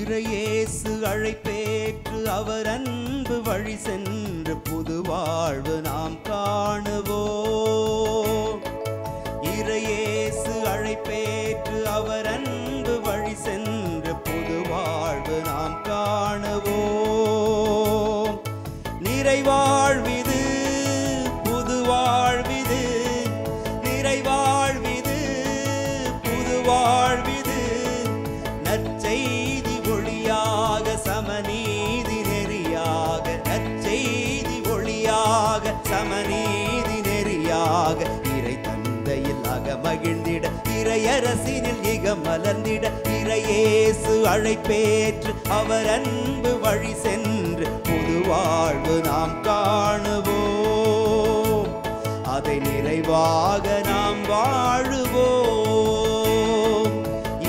இறையேசு அழைப்பேற்று அவர் அன்பு வழி சென்று புது வாழ்வு நாம் காணுவோம். இறையேசு அழைப்பேற்று அவர் அன்பு வழி சென்று புது வாழ்வு நாம் காணுவோம். நிறைவாழ்விது புது வாழ்விது, நிறைவாழ்விது புது வாழ்விது, நற்செய்தி ஒளியாக சமநீதி நெறியாக, நற்செய்தி ஒளியாக சமநீதி நெறியாக, இறை தந்தையில் அகமகிழ்ந்திட இறையரசினில் இக மலர்ந்திட, இறையேசு அழைப்பேற்று அவர் அன்பு வழி சென்று புது வாழ்வு நாம் காணுவோம். அதை நிறைவாக நாம் வாழுவோம்.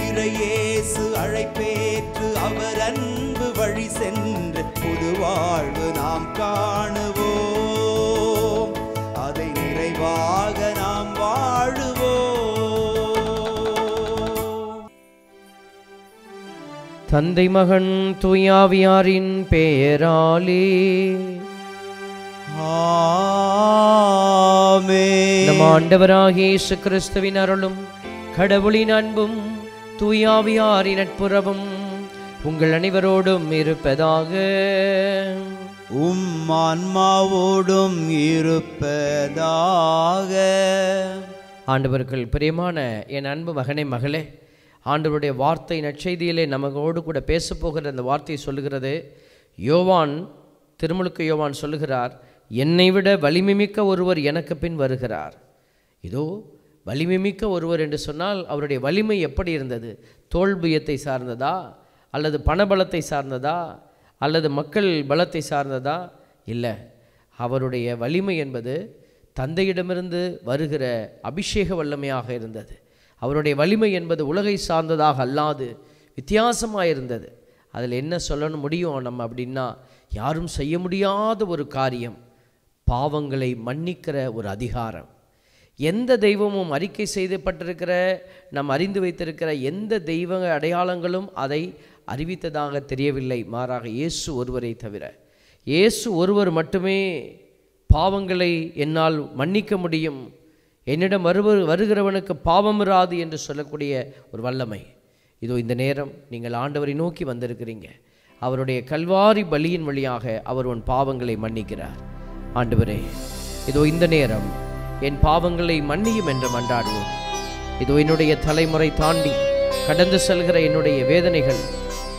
இறையேசு அழைப்பேற்று அவர் அன்பு வழி சென்று புது வாழ்வு நாம் காணுவோம். அதை நிறைவாக நாம் வாழுவோம். தந்தை மகன் தூயாவியாரின் பெயராலே ஆமென். நம் ஆண்டவராகிய இயேசு கிறிஸ்துவின் அருளும் கடவுளின் அன்பும் தூயாவியாரின் நட்புறவும் உங்கள் அனைவரோடும் இருப்பதாக. ஆன்மாவோடும் இருப்பதாக. ஆண்டவர்கள் பிரியமான என் அன்பு மகனே மகளே, ஆண்டவருடைய வார்த்தை நற்செய்தியிலே நமக்கோடு கூட பேசப்போகிற அந்த வார்த்தையை சொல்லுகிறது. யோவான், திருமுழுக்கு யோவான் சொல்லுகிறார், என்னை விட வலிமைமிக்க ஒருவர் எனக்கு பின் வருகிறார். இதோ வலிமைமிக்க ஒருவர் என்று சொன்னால் அவருடைய வலிமை எப்படி இருந்தது? தோல்புயத்தை சார்ந்ததா, அல்லது பணபலத்தை சார்ந்ததா, அல்லது மக்கள் பலத்தை சார்ந்ததா? இல்லை, அவருடைய வலிமை என்பது தந்தையிடமிருந்து வருகிற அபிஷேக வல்லமையாக இருந்தது. அவருடைய வலிமை என்பது உலகை சார்ந்ததாக அல்லாது வித்தியாசமாக இருந்தது. அதில் என்ன சொல்லணும் முடியும் நம்ம அப்படின்னா, யாரும் செய்ய முடியாத ஒரு காரியம், பாவங்களை மன்னிக்கிற ஒரு அதிகாரம். எந்த தெய்வமும் அறிக்கை செய்யப்பட்டிருக்கிற, நாம் அறிந்து வைத்திருக்கிற எந்த தெய்வ அடையாளங்களும் அதை அறிவித்ததாக தெரியவில்லை. மாறாக இயேசு ஒருவரை தவிர, இயேசு ஒருவர் மட்டுமே பாவங்களை என்னால் மன்னிக்க முடியும், என்னிடம் வருகிறவனுக்கு பாவம் இராது என்று சொல்லக்கூடிய ஒரு வல்லமை. இதோ இந்த நேரம் நீங்கள் ஆண்டவரை நோக்கி வந்திருக்கிறீங்க. அவருடைய கல்வாரி பலியின் வழியாக அவர் உன் பாவங்களை மன்னிக்கிறார். ஆண்டவரே, இதோ இந்த நேரம் என் பாவங்களை மன்னியும் என்று மன்றாடுவோம். இதோ என்னுடைய தலைமுறை தாண்டி கடந்து செல்கிற என்னுடைய வேதனைகள்,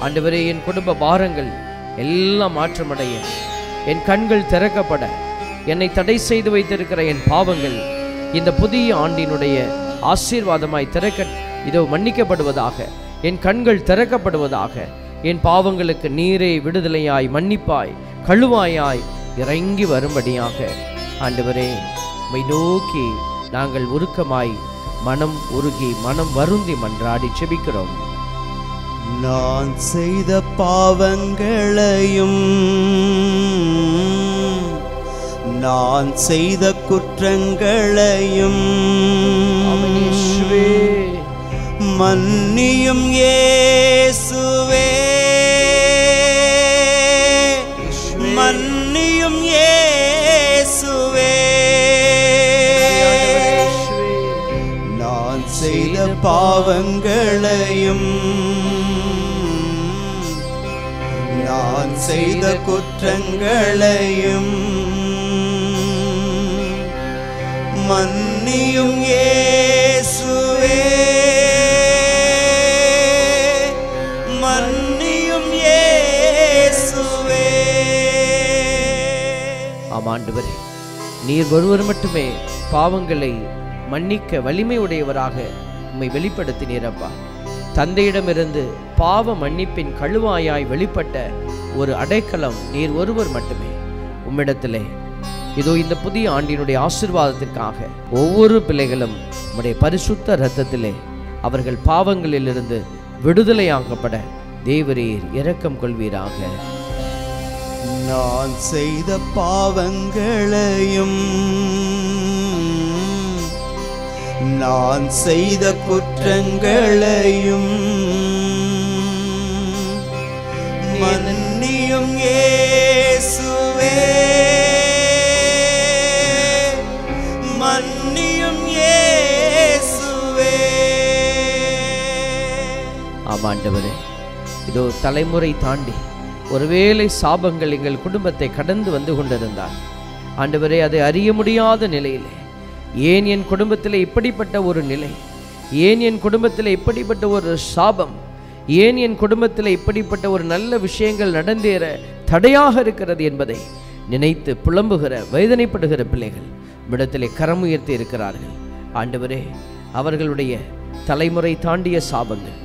ஆண்டவரே என் குடும்ப பாரங்கள் எல்லாம் மாற்றமடைய, என் கண்கள் திறக்கப்பட, என்னை தடை செய்து வைத்திருக்கிற என் பாவங்கள் இந்த புதிய ஆண்டினுடைய ஆசீர்வாதமாய் இதோ மன்னிக்கப்படுவதாக, என் கண்கள் திறக்கப்படுவதாக, என் பாவங்களுக்கு நீரே விடுதலையாய் மன்னிப்பாய் கழுவாயாய் இறங்கி வரும்படியாக ஆண்டவரே உம்மை நோக்கி நாங்கள் உருக்கமாய் மனம் உருகி மனம் வருந்தி மன்றாடி செபிக்கிறோம். நான் செய்த பாவங்களையும் நான் செய்த குற்றங்களையும் மன்னியும் இயேசுவே, மன்னியும் இயேசுவே. நான் செய்த பாவங்களையும் நான் செய்த குற்றங்களையும் மன்னியும் இயேசுவே, மன்னியும் இயேசுவே. ஆண்டவரே, நீர் ஒருவர் மட்டுமே பாவங்களை மன்னிக்க வலிமை உடையவராக உம்மை வெளிப்படுத்தினீரப்பா. தந்தையிடமிருந்து பாவ மன்னிப்பின் கழுவாயாய் வெளிப்பட்ட ஒரு அடைக்கலம் நீர் ஒருவர் மட்டுமே. உம்மிடத்திலே இதோ இந்த புதிய ஆண்டினுடைய ஆசீர்வாதத்திற்காக ஒவ்வொரு பிள்ளைகளும் உம்முடைய பரிசுத்த இரத்தத்திலே அவர்கள் பாவங்களிலிருந்து விடுதலையாக்கப்பட தேவரீர் இரக்கம் கொள்வீராக. நான் செய்த பாவங்களையும் நான் செய்த குற்றங்களையும் ஆண்டவரே, இதோ தலைமுறை தாண்டி ஒருவேளை சாபங்கள் எங்கள் குடும்பத்தை கடந்து வந்து கொண்டிருந்தால் ஆண்டவரே, அதை அறிய முடியாத நிலையிலே, ஏன் என் குடும்பத்தில் இப்படிப்பட்ட ஒரு நிலை, ஏன் என் குடும்பத்தில் இப்படிப்பட்ட ஒரு சாபம், ஏன் என் குடும்பத்தில் இப்படிப்பட்ட ஒரு நல்ல விஷயங்கள் நடந்தேற தடையாக இருக்கிறது என்பதை நினைத்து புலம்புகிற வேதனைப்படுகிற பிள்ளைகள் விடத்திலே கரம் உயர்த்தி இருக்கிறார்கள். ஆண்டவரே, அவர்களுடைய தலைமுறை தாண்டிய சாபங்கள்,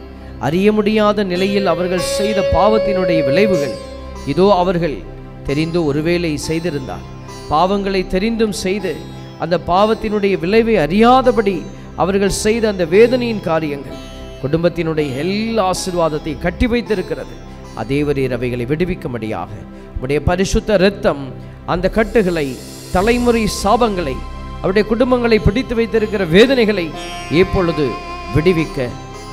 அறிய முடியாத நிலையில் அவர்கள் செய்த பாவத்தினுடைய விளைவுகள், இதோ அவர்கள் தெரிந்து ஒருவேளை செய்திருந்தால், பாவங்களை தெரிந்தும் செய்து அந்த பாவத்தினுடைய விளைவை அறியாதபடி அவர்கள் செய்த அந்த வேதனையின் காரியங்கள் குடும்பத்தினுடைய எல்லா ஆசீர்வாதத்தை கட்டி வைத்திருக்கிறது. அதேவரீர் அவைகளை விடுவிக்கும்படியாக உடைய பரிசுத்த இரத்தம் அந்த கட்டுகளை, தலைமுறை சாபங்களை, அவருடைய குடும்பங்களை பிடித்து வைத்திருக்கிற வேதனைகளை இப்பொழுது விடுவிக்க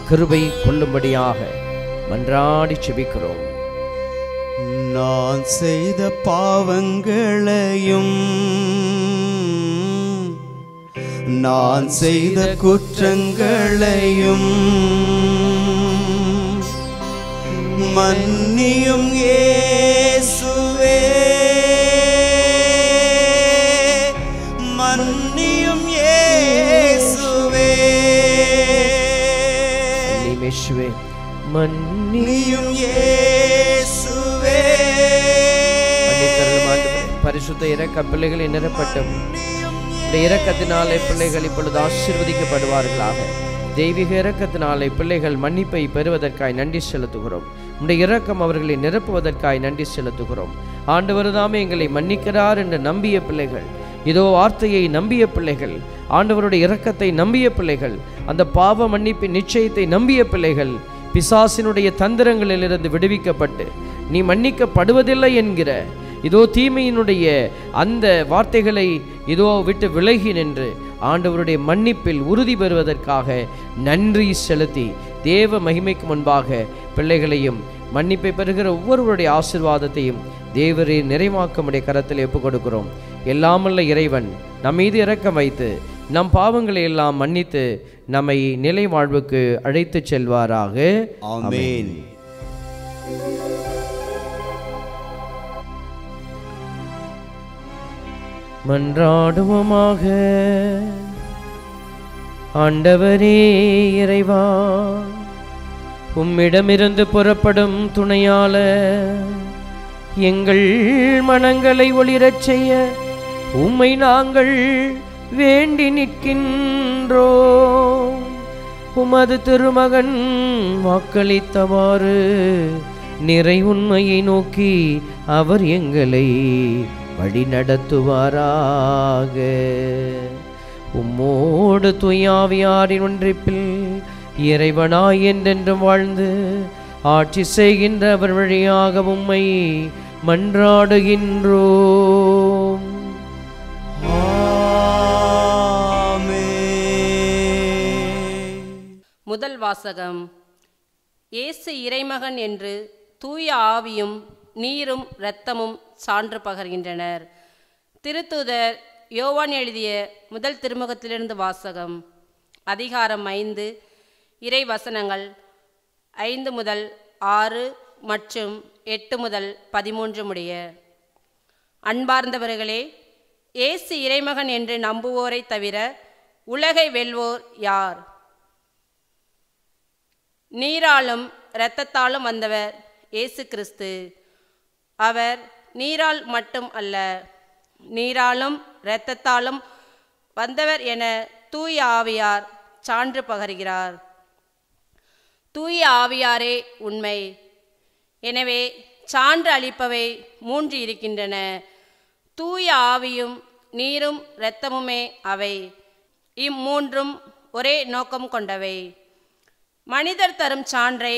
கிருபை கொள்ளும்படியாக மன்றாடி செபிக்கிறோம். நான் செய்த பாவங்களையும் நான் செய்த குற்றங்களையும் மன்னியும் இயேசுவே, மன்னியும் இயேசுவே, மன்னியும் இயேசுவே. பரிசுத்த இரக்க பிள்ளைகளை நிரப்பட்டும். இரக்கத்தினாலே பிள்ளைகள் இப்பொழுது ஆசீர்வதிக்கப்படுவார்களாக. தெய்வீக இரக்கத்தினாலே பிள்ளைகள் மன்னிப்பை பெறுவதற்காய் நன்றி செலுத்துகிறோம். உடைய இரக்கம் அவர்களை நிரப்புவதற்காய் நன்றி செலுத்துகிறோம். ஆண்டவர் தாமே எங்களை மன்னிக்கிறார் என்று நம்பிய பிள்ளைகள், இதோ வார்த்தையை நம்பிய பிள்ளைகள், ஆண்டவருடைய இரக்கத்தை நம்பிய பிள்ளைகள், அந்த பாவ மன்னிப்பின் நிச்சயத்தை நம்பிய பிள்ளைகள் பிசாசினுடைய தந்திரங்களிலிருந்து விடுவிக்கப்பட்டு நீ மன்னிக்கப்படுவதில்லை என்கிற இதோ தீமையினுடைய அந்த வார்த்தைகளை இதோ விட்டு விலகி நின்று ஆண்டவருடைய மன்னிப்பில் உறுதி பெறுவதற்காக நன்றி செலுத்தி தேவ மகிமைக்கு முன்பாக பிள்ளைகளையும் மன்னிப்பை பெறுகிற ஒவ்வொருவருடைய ஆசீர்வாதத்தையும் தேவரே நிறைவாக்கமுடைய கரத்தில் ஒப்புக் கொடுக்கிறோம். எல்லாமல்ல இறைவன் நம் மீது இரக்கம் வைத்து நம் பாவங்களை எல்லாம் மன்னித்து நம்மை நிலை வாழ்வுக்கு அழைத்து செல்வாராக. ஆமென். மன்றாடுவோமாக. ஆண்டவரே இறைவா, உம்மிடமிருந்து புறப்படும் துணையாளர் எங்கள் மனங்களை ஒளிரச் செய்ய உம்மை நாங்கள் வேண்டி நிற்கின்றோம். உமது திருமகன் வாக்களித்தவாறு நிறை உண்மையை நோக்கி அவர் எங்களை வழி நடத்துவாராக. உம்மோடு தூயாவியாரின் ஒன்றிப்பில் இறைவனாய் என்றென்றும் வாழ்ந்து ஆட்சி செய்கின்ற அவர் வழியாக உம்மை மன்றாடுகின்றோம். முதல் வாசகம். இயேசு இறைமகன் என்று தூய ஆவியும் நீரும் இரத்தமும் சான்று பகர்கின்றனர். திருத்தூதர் யோவான் எழுதிய முதல் திருமுகத்திலிருந்து வாசகம். அதிகாரம் 5, இறை வசனங்கள் 5 முதல் 6 மற்றும் 8 முதல் 13 முடிய. அன்பார்ந்தவர்களே, இயேசு இறைமகன் என்று நம்புவோரை தவிர உலகை வெல்வோர் யார்? நீராலும் இரத்தத்தாலும் வந்தவர் இயேசு கிறிஸ்து. அவர் நீரால் மட்டும் அல்ல, நீராலும் இரத்தத்தாலும் வந்தவர் என தூய ஆவியார் சான்று பகர்கிறார். தூய ஆவியாரே உண்மை. எனவே சான்று அளிப்பவை 3 இருக்கின்றன. தூய ஆவியும் நீரும் இரத்தமுமே அவை. இம்மூன்றும் ஒரே நோக்கம் கொண்டவை. மனிதர் தரும் சான்றை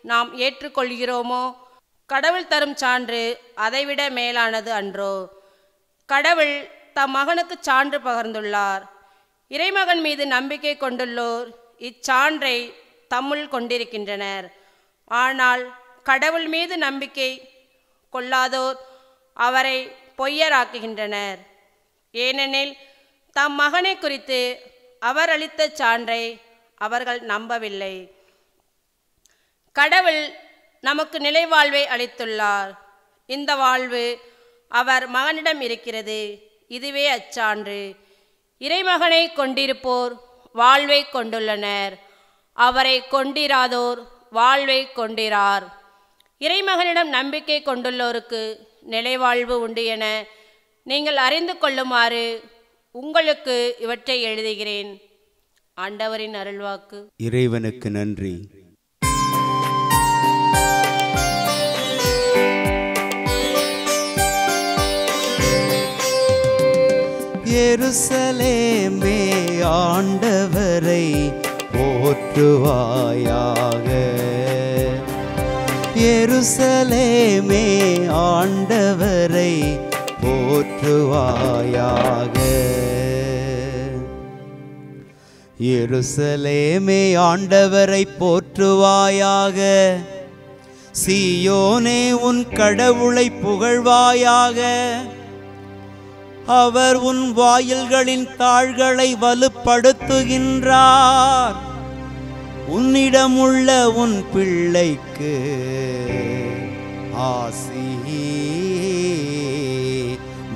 நாம் ஏற்றுக்கொள்கிறோமோ? கடவுள் தரும் சான்று அதைவிட மேலானது அன்றோ? கடவுள் தம் மகனுக்கு சான்று பகர்ந்துள்ளார். இறைமகன் மீது நம்பிக்கை கொண்டுள்ளோர் இச்சான்றை தம்முள் கொண்டிருக்கின்றனர். ஆனால் கடவுள் மீது நம்பிக்கை கொள்ளாதோர் அவரை பொய்யராக்குகின்றனர். ஏனெனில் தம் மகனை குறித்து அவர் அளித்த சான்றை அவர்கள் நம்பவில்லை. கடவுள் நமக்கு நிலைவாழ்வை அளித்துள்ளார். இந்த வாழ்வு அவர் மகனிடம் இருக்கிறது. இதுவே அச்சான்று. இறைமகனை கொண்டிருப்போர் வாழ்வை கொண்டுள்ளனர். அவரை கொண்டிராதோர் வாழ்வை கொண்டிரார். இறைமகனிடம் நம்பிக்கை கொண்டுள்ளோருக்கு நிலைவாழ்வு உண்டு என நீங்கள் அறிந்து கொள்ளுமாறு உங்களுக்கு இவற்றை எழுதுகிறேன். ஆண்டவரின் அருள்வாக்கு. இறைவனுக்கு நன்றி. எருசலேமே ஆண்டவரை போற்றுவாயாக. எருசலேமே ஆண்டவரை போற்றுவாயாக. எருசலேமே ஆண்டவரை போற்றுவாயாக. சீயோனே உன் கடவுளை புகழ்வாயாக. அவர் உன் வாயில்களின் தாள்களை வலுப்படுத்துகின்றார். உன்னிடமுள்ள உன் பிள்ளைக்கு ஆசி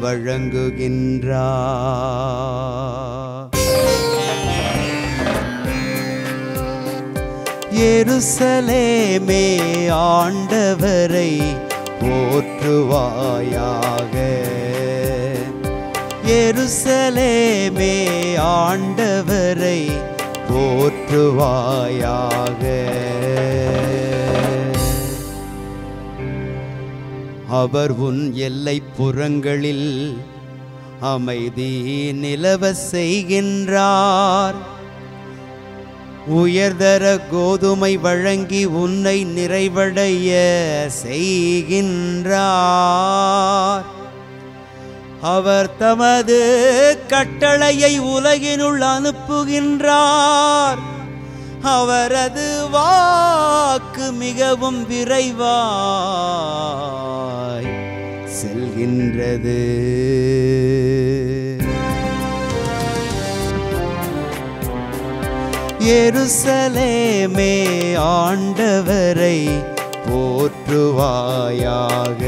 வழங்குகின்றார். எருசலேமே ஆண்டவரை போற்றுவாயாக. எருசலேமே ஆண்டவரை போற்றுவாயாக. அவர் உன் எல்லைப் புறங்களில் அமைதி நிலவ செய்கின்றார். உயர்தர கோதுமை வழங்கி உன்னை நிறைவடைய செய்கின்றார். அவர் தமது கட்டளையை உலகினுள் அனுப்புகின்றார். அவரது வாக்கு மிகவும் விரைவாய் செல்கின்றது. எருசலேமே ஆண்டவரை போற்றுவாயாக.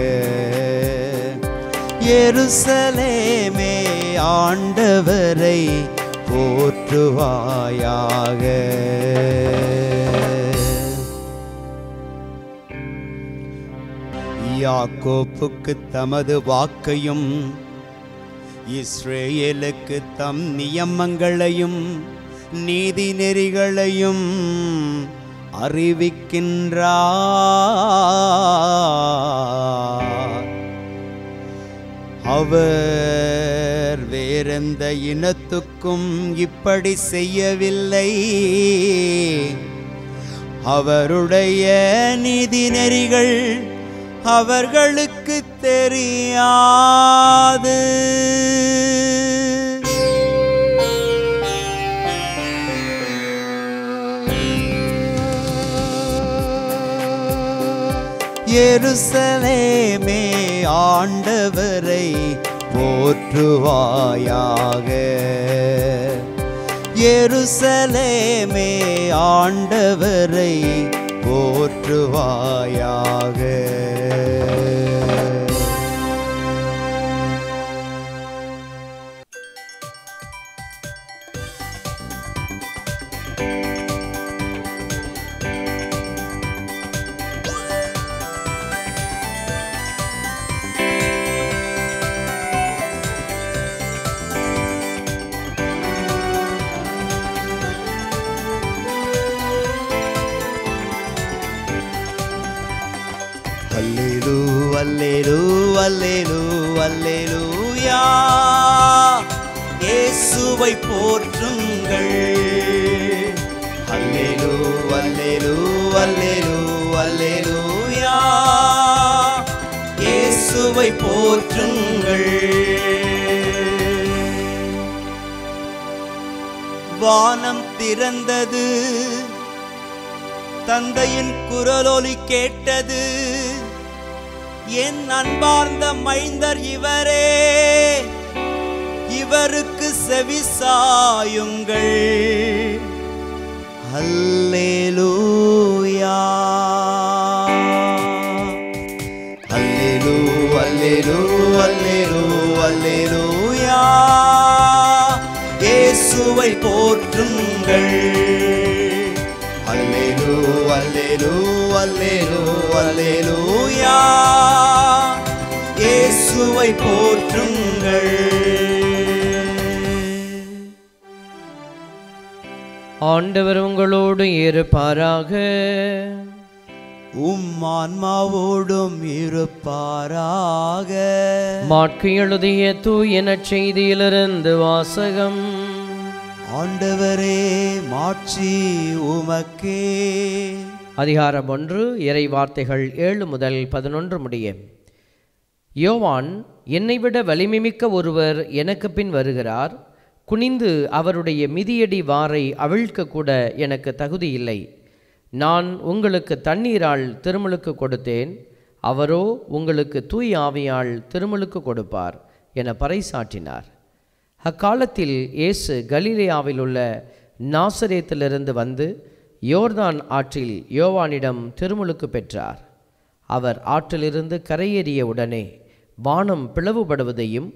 எருசலேமே ஆண்டவரை போற்றுவாயாக. யாக்கோப்புக்கு தமது வாக்கையும் இஸ்ரேலுக்கு தம் நியமங்களையும் நீதி நெறிகளையும் அறிவிக்கின்றார். அவர் வேறெந்த இனத்துக்கும் இப்படி செய்யவில்லை. அவருடைய நீதி நெறிகள் அவர்களுக்கு தெரியாது. எருசலேமே ஆண்டவரை போற்றுவாயாக. எருசலேமே ஆண்டவரை போற்றுவாயாக. அல்லேலூயா, இயேசுவை போற்றுங்கள். அல்லேலூயா, இயேசுவை போற்றுங்கள். வானம் திறந்தது, தந்தையின் குரலொலி கேட்டது. என் அன்பார்ந்த மைந்தர் இவரே, இவருக்கு செவிசாயுங்கள். அல்லேலூயா அல்லேலூ அல்லேலூ அல்லேலூ அல்லேலூயா இயேசுவை போற்றுங்கள் அல்லேலூ அல்லேலூ அல்லேலூ அல்லேலூயா இயேசுவை போற்றுங்கள். ஆண்டவர் உங்களோடு இருப்பாராக. ஆன்மாவோடும் இருப்பாராக. மாற்கு எழுதிய தூய நற்செய்தியிலிருந்து வாசகம். ஆண்டவரே மாட்சி உமக்கே. அதிகாரம் 1, இறை வார்த்தைகள் 7 முதல் 11 முடிய. யோவான், என்னை விட வலிமைமிக்க ஒருவர் எனக்கு பின் வருகிறார். குனிந்து அவருடைய மிதியடி வாரை அவிழ்க்க கூட எனக்கு தகுதி இல்லை. நான் உங்களுக்கு தண்ணீரால் திருமுழுக்கு கொடுத்தேன், அவரோ உங்களுக்கு தூய் ஆவியால் திருமுழுக்கு கொடுப்பார் என பறைசாற்றினார். அக்காலத்தில் இயேசு கலிலேயாவில் உள்ள நாசரேத்திலிருந்து வந்து யோர்தான் ஆற்றில் யோவானிடம் திருமுழுக்கு பெற்றார். அவர் ஆற்றிலிருந்து கரையேறிய உடனே வானம் பிளவுபடுவதையும்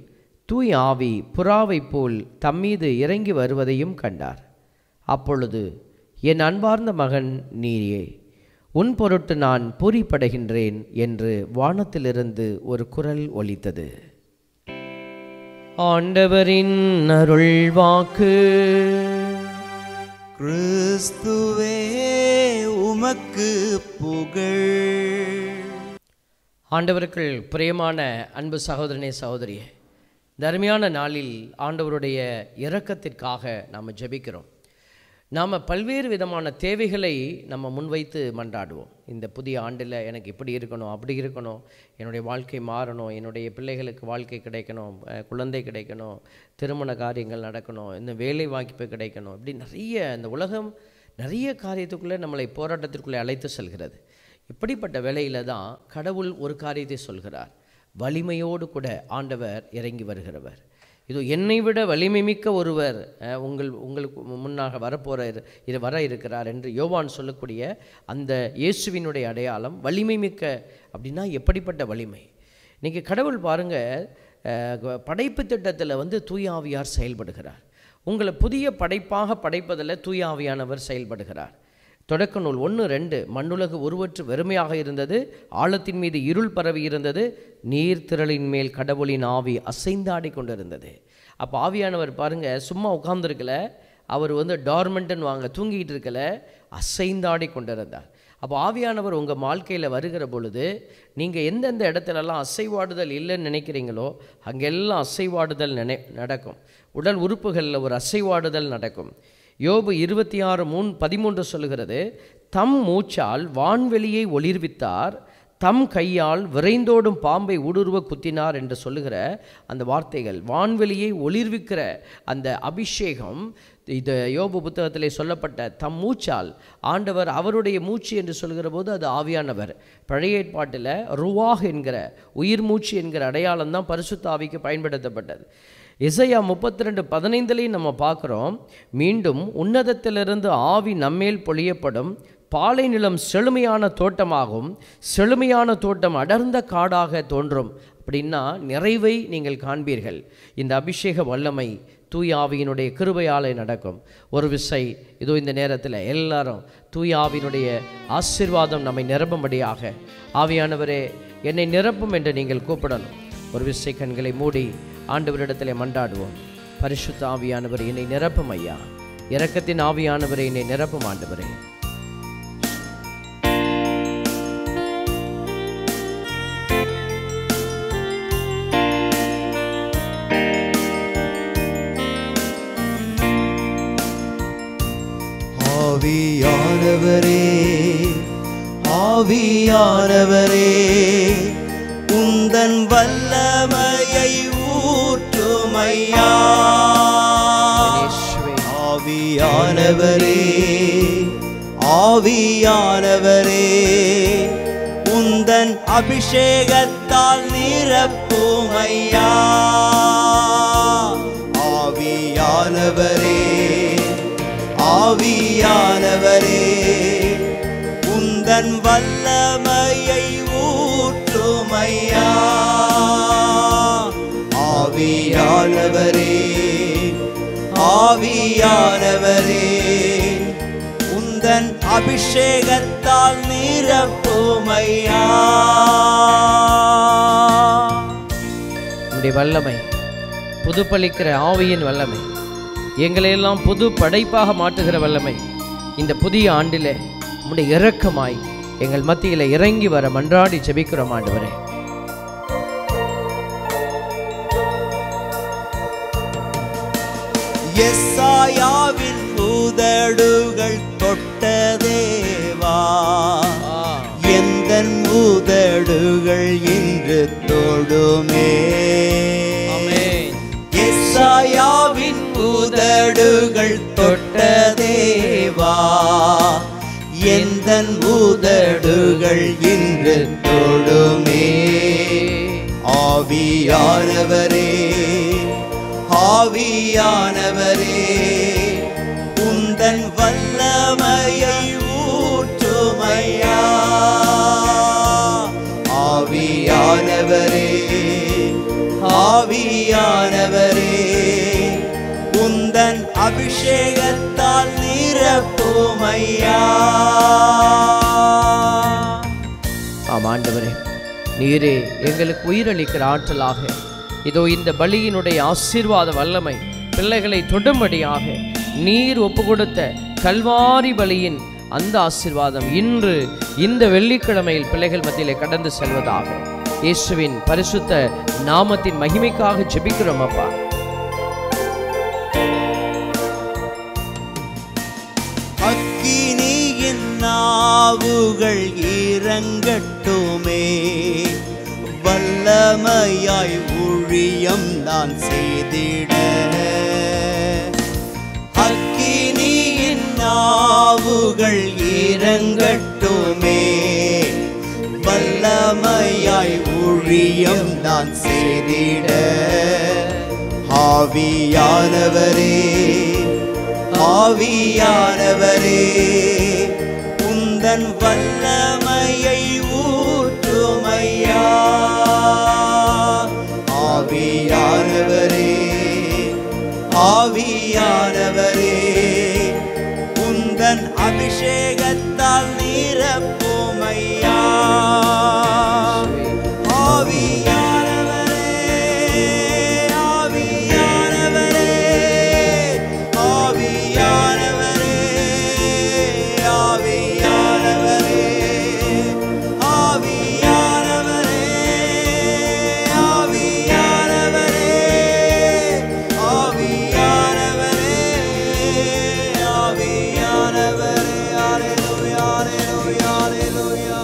தூய் ஆவி புறாவைப் போல் தம்மீது இறங்கி வருவதையும் கண்டார். அப்பொழுது, என் அன்பார்ந்த மகன் நீயே, உன் பொருட்டு நான் பூரிப்படைகின்றேன் என்று வானத்திலிருந்து ஒரு குரல் ஒலித்தது. ஆண்டவரின் அருள் வாக்கு. கிறிஸ்துவே உமக்கு புகழ். ஆண்டவருக்குள் பிரியமான அன்பு சகோதரனே, சகோதரியே, தர்மையான நாளில் ஆண்டவருடைய இரக்கத்திற்காக நாம் ஜெபிக்கிறோம். நாம் பல்வேறு விதமான தேவைகளை நம்ம முன்வைத்து மன்றாடுவோம். இந்த புதிய ஆண்டில் எனக்கு இப்படி இருக்கணும், அப்படி இருக்கணும், என்னுடைய வாழ்க்கை மாறணும், என்னுடைய பிள்ளைகளுக்கு வாழ்க்கை கிடைக்கணும், குழந்தை கிடைக்கணும், திருமண காரியங்கள் நடக்கணும், இந்த வேலை வாய்ப்பு கிடைக்கணும், இப்படி நிறைய இந்த உலகம் நிறைய காரியத்துக்குள்ளே நம்மளை போராட்டத்திற்குள்ளே அழைத்து செல்கிறது. இப்படிப்பட்ட வேளையில் தான் கடவுள் ஒரு காரியத்தை சொல்கிறார். வலிமையோடு கூட ஆண்டவர் இறங்கி வருகிறவர். இது என்னை விட வலிமை மிக்க ஒருவர் உங்களுக்கு முன்னாக வர இருக்கிறார் என்று யோவான் சொல்லக்கூடிய அந்த இயேசுவினுடைய அடையாளம் வலிமை மிக்க. அப்படின்னா எப்படிப்பட்ட வலிமை? இன்றைக்கி கடவுள் பாருங்கள், படைப்பு திட்டத்தில் தூய ஆவியார் செயல்படுகிறார். உங்களை புதிய படைப்பாக படைப்பதில் தூய ஆவியானவர் செயல்படுகிறார். தொடக்க நூல் 1:2, மண்ணுலகு உருவற்று வெறுமையாக இருந்தது, ஆழத்தின் மீது இருள் பரவி இருந்தது, நீர்த்திரளின் மேல் கடவுளின் ஆவி அசைந்தாடி கொண்டிருந்தது. அப்போ ஆவியானவர் பாருங்கள், சும்மா உட்கார்ந்துருக்கல, அவர் டார்மெண்ட்டுன்னு வாங்க, தூங்கிட்டு இருக்கல, அசைந்தாடி கொண்டிருந்தார். அப்போ ஆவியானவர் உங்கள் வாழ்க்கையில் வருகிற பொழுது நீங்கள் எந்தெந்த இடத்துலலாம் அசைவாடுதல் இல்லைன்னு நினைக்கிறீங்களோ அங்கெல்லாம் அசைவாடுதல் நடக்கும். உடல் உறுப்புகளில் ஒரு அசைவாடுதல் நடக்கும். யோபு 26:13 சொல்லுகிறது, தம் மூச்சால் வான்வெளியை ஒளிர்வித்தார், தம் கையால் விரைந்தோடும் பாம்பை ஊடுருவ குத்தினார் என்று சொல்லுகிற அந்த வார்த்தைகள், வான்வெளியை ஒளிர்விக்கிற அந்த அபிஷேகம், இது யோபு புத்தகத்திலே சொல்லப்பட்ட தம் மூச்சால் ஆண்டவர் அவருடைய மூச்சு என்று சொல்கிற போது அது ஆவியானவர். பழைய ஏற்பாட்டில் ருவாஹ் என்கிற உயிர் மூச்சு என்கிற அடையாளம் தான் பரிசுத்த ஆவிக்கு பயன்படுத்தப்பட்டது. எசையா 32:15 நம்ம பார்க்குறோம், மீண்டும் உன்னதத்திலிருந்து ஆவி நம்மேல் பொழியப்படும், பாலை நிலம் செழுமையான தோட்டமாகும், செழுமையான தோட்டம் அடர்ந்த காடாக தோன்றும். அப்படின்னா நிறைவை நீங்கள் காண்பீர்கள். இந்த அபிஷேக வல்லமை தூய ஆவியினுடைய கிருபையாலே நடக்கும். ஒரு விசை இதோ இந்த நேரத்தில் எல்லாரும் தூய ஆவியினுடைய ஆசீர்வாதம் நம்மை நிரப்பும்படியாக, ஆவியானவரே என்னை நிரப்பும் என்று நீங்கள் கூப்பிடணும். ஒரு விசை கண்களை மூடி ஆண்டவரிடத்திலே மன்றாடுவோம். பரிசுத்த ஆவியானவரே என்னை நிரப்பும் ஐயா, இரக்கத்தின் ஆவியானவரே என்னை நிரப்பும் ஆண்டவரே. ஆவியானவரே ஆவியானவரே உந்தன் வல்லமையை ஊற்றுமையா. ஆவியானவரே ஆவியானவரே உந்தன் அபிஷேகத்தால் நிரப்புமையா. ஆவியானவரே ஆவி ஆவியானவரே உந்தன் வல்லமையை ஊற்றுமையா. ஆவியானவரே ஆவியானவரே உந்தன் அபிஷேகத்தால் நிரப்புமையா. உம்முடைய வல்லமை, புதுப்பளிக்கிற ஆவியின் வல்லமை, எங்களையெல்லாம் புது படைப்பாக மாற்றுகிற வல்லமை இந்த புதிய ஆண்டிலே உம்முடைய இரக்கமாய் எங்கள் மத்தியில் இறங்கி வர மன்றாடி ஜெபிக்கிறோம் ஆண்டவரே. எசாயாவின் உதடுகள் தொட்ட தேவா, எந்தன் உதடுகள் இன்று தொடுமே. எசாயாவின் உதடுகள் தொட்ட தேவா, எந்தன் உதடுகள் இன்று தொடுமே. ஆவியானவரே ஆவியானவரே உந்தன் வல்லமையை ஊற்றுமையா. ஆவியானவரே ஆவியானவரே உந்தன் அபிஷேகத்தால் நிரப்புமையா. ஆண்டவரே, நீரே எங்களுக்கு உயிரளிக்கிற ஆற்றலாக இதோ இந்த பலியினுடைய ஆசீர்வாத வல்லமை பிள்ளைகளை தொடும்படியாக நீர் ஒப்பு கொடுத்த கல்வாரி பலியின் அந்த ஆசீர்வாதம் இன்று இந்த வெள்ளிக்கிழமையில் பிள்ளைகள் மத்தியிலே கடந்து செல்வதாக இயேசுவின் பரிசுத்த நாமத்தின் மகிமைக்காக ஜெபிக்கிறோம் அப்பா. அக்கினியின் நாவுகள் இறங்கட்டுமே, வல்லமையாய் ஊழியம் நான் செய்திட. அக்கினியின் நாவுகள் இறங்கட்டுமே, வல்லமையாய் ஊழியம் நான் செய்திட. ஆவியானவரே ஆவியானவரே உந்தன் வல்லமையை ஊற்றுமையா. ஆவியானவரே ஆவியானவரே உந்தன் அபிஷேகத்தால் நிரப்புமையா. ஆவியானவரே ஆவியானவரே ஆவியானவரே ஆவியானவரே ஆவியானவரே ஆவியானவரே ஆவியானவரே ஆவியானவரே. ஹல்லேலூயா ஹல்லேலூயா ஹல்லேலூயா.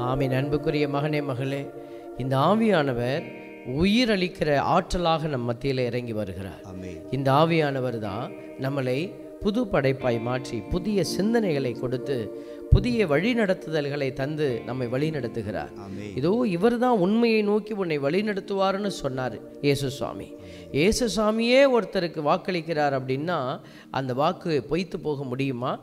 ஆமீன். அன்புக்குரிய மகனே மகளே, இந்த ஆவியானவர் உயிரளிக்கிற ஆற்றலாக நம் மத்தியில் இறங்கி வருகிறார். இந்த ஆவியானவர் தான் நம்மளை புது படைப்பாய் மாற்றி புதிய சிந்தனைகளை கொடுத்து புதிய வழிநடத்துதல்களை தந்து நம்மை வழி நடத்துகிறார். இதோ இவர் தான் உண்மையை நோக்கி உன்னை வழி நடத்துவார்னு சொன்னார் இயேசு சுவாமி. இயேசு சுவாமியே ஒருத்தருக்கு வாக்களிக்கிறார் அப்படின்னா அந்த வாக்கு பொய்த்து போக முடியுமா?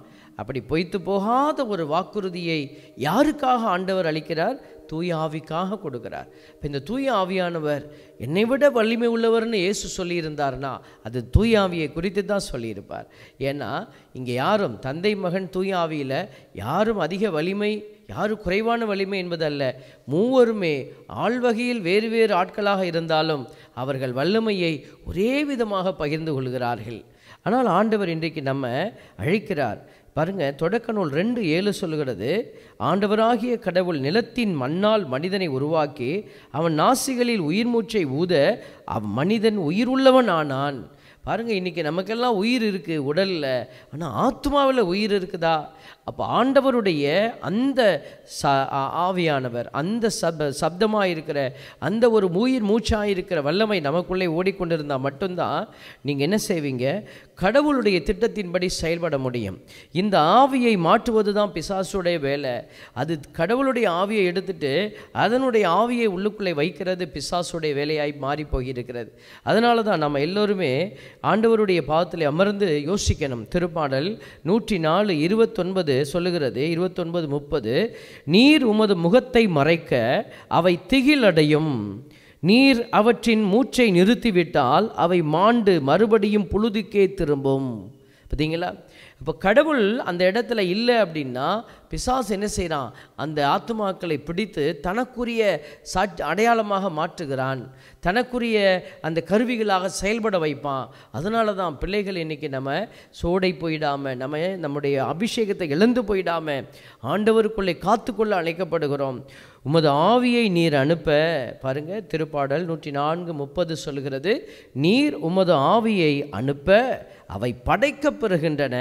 அப்படி பொய்த்து போகாத ஒரு வாக்குறுதியை யாருக்காக ஆண்டவர் அளிக்கிறார்? தூய ஆவிக்காக கொடுக்கிறார். இப்போ இந்த தூய ஆவியானவர் என்னை விட வலிமை உள்ளவர்னு இயேசு சொல்லியிருந்தார்னா அது தூய ஆவியை குறித்து தான் சொல்லியிருப்பார். ஏன்னா இங்கே யாரும் தந்தை மகன் தூய ஆவியில் யாரும் அதிக வலிமை யாரும் குறைவான வலிமை என்பதல்ல. மூவருமே ஆள்வகையில் வேறு வேறு ஆட்களாக இருந்தாலும் அவர்கள் வல்லமையை ஒரே விதமாக பகிர்ந்து கொள்கிறார்கள். ஆனால் ஆண்டவர் இன்றைக்கு நம்ம அழைக்கிறார். பாருங்க, தொடக்க நூல் 2:7 சொல்லுகிறது, ஆண்டவராகிய கடவுள் நிலத்தின் மண்ணால் மனிதனை உருவாக்கி அவன் நாசிகளில் உயிர் மூச்சை ஊத மனிதன் உயிருள்ளவன் ஆனான். பாருங்கள், இன்றைக்கி நமக்கெல்லாம் உயிர் இருக்குது உடலில், ஆனால் ஆத்மாவில் உயிர் இருக்குதா? அப்போ ஆண்டவருடைய அந்த ஆவியானவர், அந்த சப்தமாக இருக்கிற அந்த ஒரு உயிர் மூச்சாக இருக்கிற வல்லமை நமக்குள்ளே ஓடிக்கொண்டிருந்தால் மட்டும்தான் நீங்கள் என்ன செய்வீங்க, கடவுளுடைய திட்டத்தின்படி செயல்பட முடியும். இந்த ஆவியை மாற்றுவது தான் பிசாசுடைய வேலை. அது கடவுளுடைய ஆவியை எடுத்துட்டு அதனுடைய ஆவியை உள்ளுக்குள்ளே வைக்கிறது பிசாசுடைய வேலையாய் மாறி போயிருக்கிறது. அதனால தான் நம்ம எல்லோருமே ஆண்டவருடைய பாதத்தில் அமர்ந்து யோசிக்கணும். திருப்பாடல் 104:29 சொல்லுகிறது, 29:30, நீர் உமது முகத்தை மறைக்க அவை திகிலடையும், நீர் அவற்றின் மூச்சை நிறுத்திவிட்டால் அவை மாண்டு மறுபடியும் புழுதிக்கே திரும்பும். பார்த்தீங்களா? இப்போ கடவுள் அந்த இடத்துல இல்லை அப்படின்னா பிசாசு என்ன செய்கிறான், அந்த ஆத்துமாக்களை பிடித்து தனக்குரிய அடையாளமாக மாற்றுகிறான், தனக்குரிய அந்த கருவிகளாக செயல்பட வைப்பான். அதனால தான் பிள்ளைகள் இன்றைக்கி நம்ம சோடை போயிடாமல், நம்முடைய அபிஷேகத்தை இழந்து போயிடாமல் ஆண்டவருக்குள்ளே காத்துக்கொள்ள அழைக்கப்படுகிறோம். உமது ஆவியை நீர் அனுப்ப, பாருங்கள் திருப்பாடல் 104:30 சொல்கிறது, நீர் உமது ஆவியை அனுப்ப அவை படைக்கப் பெறுகின்றன,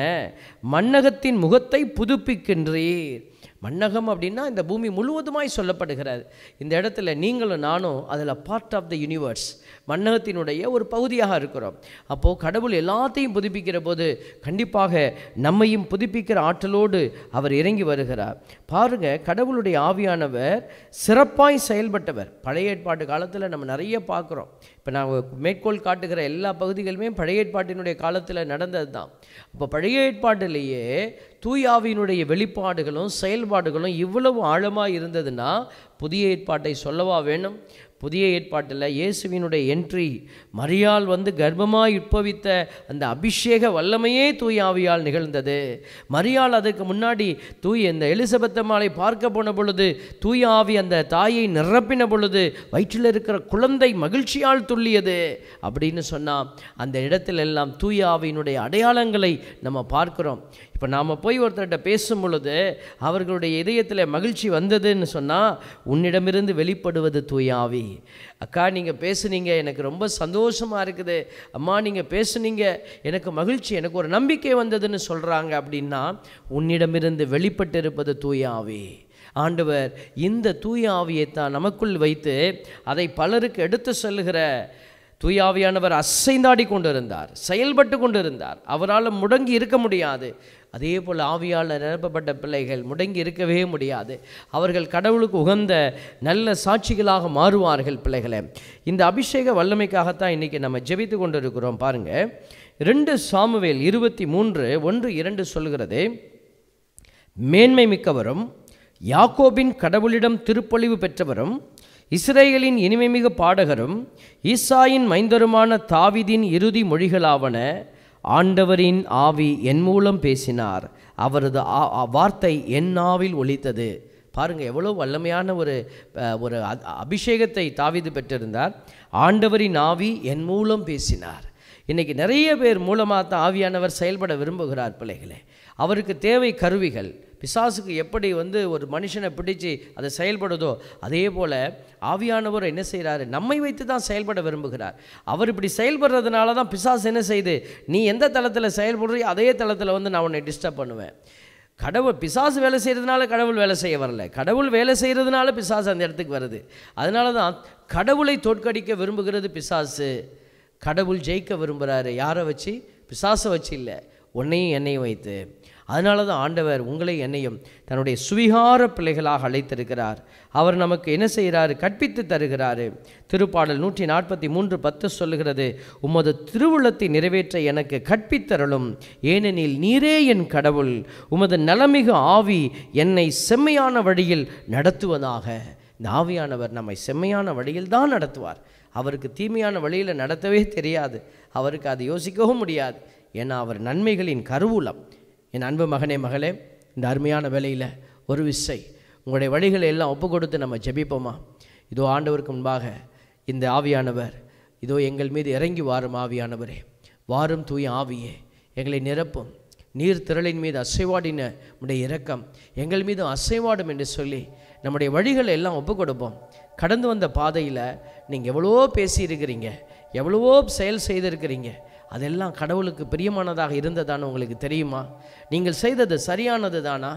மண்ணகத்தின் முகத்தை புதுப்பிக்கின்றீர். மண்ணகம் அப்படின்னா இந்த பூமி முழுவதுமாய் சொல்லப்படுகிறது. இந்த இடத்துல நீங்களும் நானும் அதில் பார்ட் ஆஃப் த யூனிவர்ஸ், மண்ணகத்தினுடைய ஒரு பகுதியாக இருக்கிறோம். அப்போது கடவுள் எல்லாத்தையும் புதுப்பிக்கிற போது கண்டிப்பாக நம்மையும் புதுப்பிக்கிற ஆற்றலோடு அவர் இறங்கி வருகிறார். பாருங்கள், கடவுளுடைய ஆவியானவர் சிறப்பாய் செயல்பட்டவர். பழைய ஏற்பாட்டு காலத்தில் நம்ம நிறைய பார்க்குறோம். இப்போ நான் மேற்கோள் காட்டுகிற எல்லா பகுதிகளுமே பழைய ஏற்பாட்டினுடைய காலத்தில் நடந்தது தான். அப்போ பழைய ஏற்பாட்டிலேயே தூயாவினுடைய வெளிப்பாடுகளும் செயல்பாடுகளும் இவ்வளவு ஆழமாக இருந்ததுன்னா புதிய ஏற்பாட்டை சொல்லவா வேணும்? புதிய ஏற்பாட்டில் இயேசுவினுடைய என்ட்ரி, மரியாள் வந்து கர்ப்பமாய் உட்பவித்த அந்த அபிஷேக வல்லமையே தூய ஆவியால் நிகழ்ந்தது. மரியாள் அதுக்கு முன்னாடி இந்த எலிசபெத் அம்மாளை பார்க்க போன பொழுது தூய ஆவி அந்த தாயை நிரப்பின பொழுது வயிற்றில் இருக்கிற குழந்தை மகிழ்ச்சியால் துள்ளியது அப்படின்னு சொன்னால் அந்த இடத்துல எல்லாம் தூய ஆவியினுடைய அடையாளங்களை நம்ம பார்க்குறோம். இப்போ நாம் போய் ஒருத்தர்கிட்ட பேசும் பொழுது அவர்களுடைய இதயத்தில் மகிழ்ச்சி வந்ததுன்னு சொன்னால் உன்னிடமிருந்து வெளிப்படுவது தூய ஆவி. அக்கா நீங்கள் பேசுனீங்க, எனக்கு ரொம்ப சந்தோஷமாக இருக்குது, அம்மா நீங்கள் பேசுனீங்க, எனக்கு மகிழ்ச்சி, எனக்கு ஒரு நம்பிக்கை வந்ததுன்னு சொல்கிறாங்க அப்படின்னா உன்னிடமிருந்து வெளிப்பட்டு இருப்பது தூய ஆவி. ஆண்டவர் இந்த தூய ஆவியைத்தான் நமக்குள் வைத்து அதை பலருக்கு எடுத்து சொல்லுகிற தூய ஆவியானவர் அசைந்தாடி கொண்டிருந்தார், செயல்பட்டு கொண்டிருந்தார். அவரால் முடங்கி இருக்க முடியாது. அதே போல் ஆவியால் நிரப்பப்பட்ட பிள்ளைகள் முடங்கி இருக்கவே முடியாது. அவர்கள் கடவுளுக்கு உகந்த நல்ல சாட்சிகளாக மாறுவார்கள். பிள்ளைகளை இந்த அபிஷேக வல்லமைக்காகத்தான் இன்றைக்கி நம்ம ஜெபித்து கொண்டு இருக்கிறோம். பாருங்கள், 2 சாமுவேல் 23:1-2 சொல்கிறது, மேன்மை மிக்கவரும் யாக்கோபின் கடவுளிடம் திருப்பொழிவு பெற்றவரும் இஸ்ரேலின் இனிமைமிகு பாடகரும் ஈசாயின் மைந்தருமான தாவீதின் இறுதி மொழிகளாவன, ஆண்டவரின் ஆவி என் மூலம் பேசினார், அவரது வார்த்தை என் நாவில் ஒலித்தது. பாருங்கள், எவ்வளோ வல்லமையான ஒரு அபிஷேகத்தை தாவீது பெற்றிருந்தார். ஆண்டவரின் ஆவி என் மூலம் பேசினார். இன்றைக்கி நிறைய பேர் மூலமாக தான் ஆவியானவர் செயல்பட விரும்புகிறார். பிள்ளைகளே, அவருக்கு தேவை கருவிகள். பிசாசுக்கு எப்படி ஒரு மனுஷனை பிடிச்சி அதை செயல்படுதோ அதே போல் ஆவியானவர் என்ன செய்கிறாரு, நம்மை வைத்து தான் செயல்பட விரும்புகிறார். அவர் இப்படி செயல்படுறதுனால தான் பிசாசு என்ன செய்யுது, நீ எந்த தளத்தில் செயல்படுறியோ அதே தளத்தில் நான் உன்னை டிஸ்டர்ப் பண்ணுவேன். பிசாசு வேலை செய்கிறதுனால கடவுள் வேலை செய்ய வரல, கடவுள் வேலை செய்கிறதுனால பிசாசு அந்த இடத்துக்கு வருது. அதனால தான் கடவுளை தோற்கடிக்க விரும்புகிறது பிசாசு. கடவுள் ஜெயிக்க விரும்புகிறாரு. யாரை வச்சு? பிசாசை வச்சு இல்லை, உன்னையும் என்னையும் வைத்து. அதனால தான் ஆண்டவர் உங்களை என்னையும் தன்னுடைய சுவிகார பிள்ளைகளாக அழைத்திருக்கிறார். அவர் நமக்கு என்ன செய்கிறாரு, கற்பித்து தருகிறாரு. திருப்பாடல் 143:10 சொல்லுகிறது, உமது திருவுளத்தை நிறைவேற்ற எனக்கு கற்பித்தருளும், ஏனெனில் நீரே என் கடவுள், உமது நலமிகு ஆவி என்னை செம்மையான வழியில் நடத்துவதாக. இந்த ஆவியானவர் நம்மை செம்மையான வழியில் தான் நடத்துவார். அவருக்கு தீமையான வழியில் நடத்தவே தெரியாது, அவருக்கு அது யோசிக்கவும் முடியாது. ஏன்னா அவர் நன்மைகளின் கருவூலம். என் அன்பு மகனே மகளே, இந்த அருமையான வேளையில் ஒரு விசை உங்களுடைய வழிகளை எல்லாம் ஒப்பு கொடுத்து நம்ம ஜெபிப்போமா? இதோ ஆண்டவருக்கு முன்பாக இந்த ஆவியானவர் இதோ எங்கள் மீது இறங்கி வாரும். ஆவியானவரே வாரும், தூய ஆவியே எங்களை நிரப்பும். நீர் திரளின் மீது அசைவாடின உடைய இரக்கம் எங்கள் மீது அசைவாடும் என்று சொல்லி நம்முடைய வழிகளை எல்லாம் ஒப்பு கொடுப்போம். கடந்து வந்த பாதையில் நீங்கள் எவ்வளவோ பேசியிருக்கிறீங்க, எவ்வளவோ செயல் செய்திருக்கிறீங்க. அதெல்லாம் கடவுளுக்கு பிரியமானதாக இருந்ததான்னு உங்களுக்கு தெரியுமா? நீங்கள் செய்தது சரியானது தானா?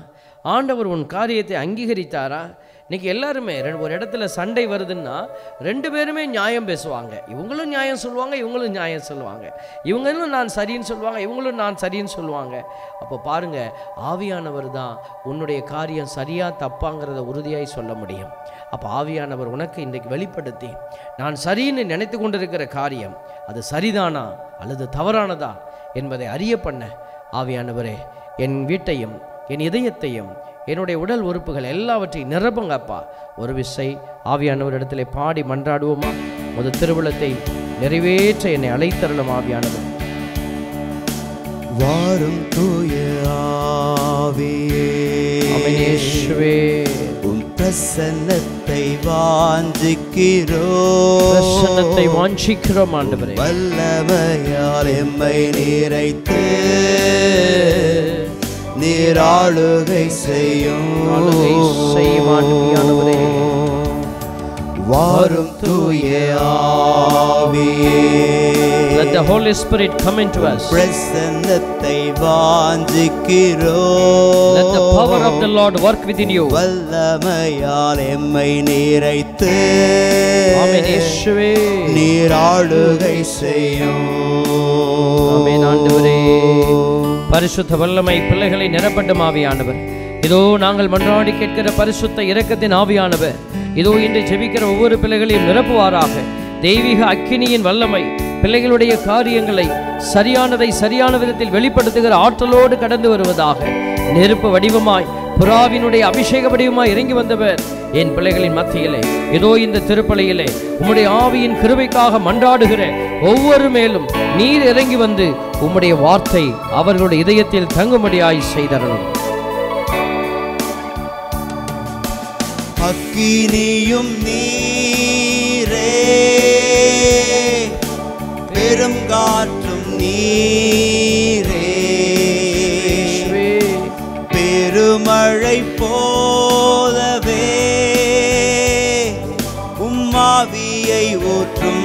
ஆண்டவர் உன் காரியத்தை அங்கீகரித்தாரா? இன்றைக்கி எல்லாருமே ஒரு இடத்துல சண்டை வருதுன்னா 2 பேருமே நியாயம் பேசுவாங்க. இவங்களும் நியாயம் சொல்லுவாங்க, இவங்களும் நியாயம் சொல்லுவாங்க. இவங்களும் நான் சரின்னு சொல்லுவாங்க, இவங்களும் நான் சரின்னு சொல்லுவாங்க. அப்போ பாருங்கள், ஆவியானவர் தான் உன்னுடைய காரியம் சரியா தப்பாங்கிறத உறுதியாய் சொல்ல முடியும். அப்போ ஆவியானவர் உனக்கு இன்றைக்கு வெளிப்படுத்தி, நான் சரின்னு நினைத்து கொண்டிருக்கிற காரியம் அது சரிதானா அல்லது தவறானதா என்பதை அறிய பண்ண, ஆவியானவரே என் வீட்டையும் என் இதயத்தையும் என்னுடைய உடல் உறுப்புகள் எல்லாவற்றையும் நிரப்புங்கப்பா. ஒரு விசை ஆவியானவர் இடத்துல பாடி மன்றாடுவோமா? முதல் திருவிழத்தை நிறைவேற்ற என்னை அழைத்தருளும் ஆவியானவர். வாரும் தூய ஆவியே, உம் பிரசன்னத்தை வாஞ்சிக்கிறோம் ஆண்டவரே. வல்லமையால் எம்மை நிறைத்து நீராளுகை செய்யும் ஆண்டவரே. வாரும் தூய ஆவியே, let the Holy Spirit come into us. பிரசன்னத்தை வாஞ்சிக்கிறோம். Let the power of the Lord work within you. வல்லமையால் எம்மை நிறைத்து ஆமென் இயேசுவே நீராளுகை செய்யும். ஆமென் ஆண்டவரே. பரிசுத்த வல்லமை பிள்ளைகளை நிரப்பட்டும் ஆவியானவர். இதோ நாங்கள் மன்றாடி கேட்கிற பரிசுத்த இரக்கத்தின் ஆவியானவர் இதோ இன்று ஜெபிக்கிற ஒவ்வொரு பிள்ளைகளையும் நிரப்புவாராக. தெய்வீக அக்கினியின் வல்லமை பிள்ளைகளுடைய காரியங்களை சரியானதை சரியான விதத்தில் வெளிப்படுத்துகிற ஆற்றலோடு கடந்து வருவதாக. நெருப்பு வடிவமாய் புறாவினுடைய அபிஷேக வடிவமாய் இறங்கி வந்தவர் என் பிள்ளைகளின் மத்தியிலே இதோ இந்த திருப்பலியிலே உம்முடைய ஆவியின் கிருபைக்காக மன்றாடுகிற ஒவ்வொரு மேலும் நீர் இறங்கி வந்து உம்முடைய வார்த்தை அவர்களுடைய இதயத்தில் தங்கும்படியாய் செய்தரணும். அக்கினியும் நீரே, பெரும் காற்றும் நீரே, பெருமழை போலவே உம்மாவியை ஊற்றும்.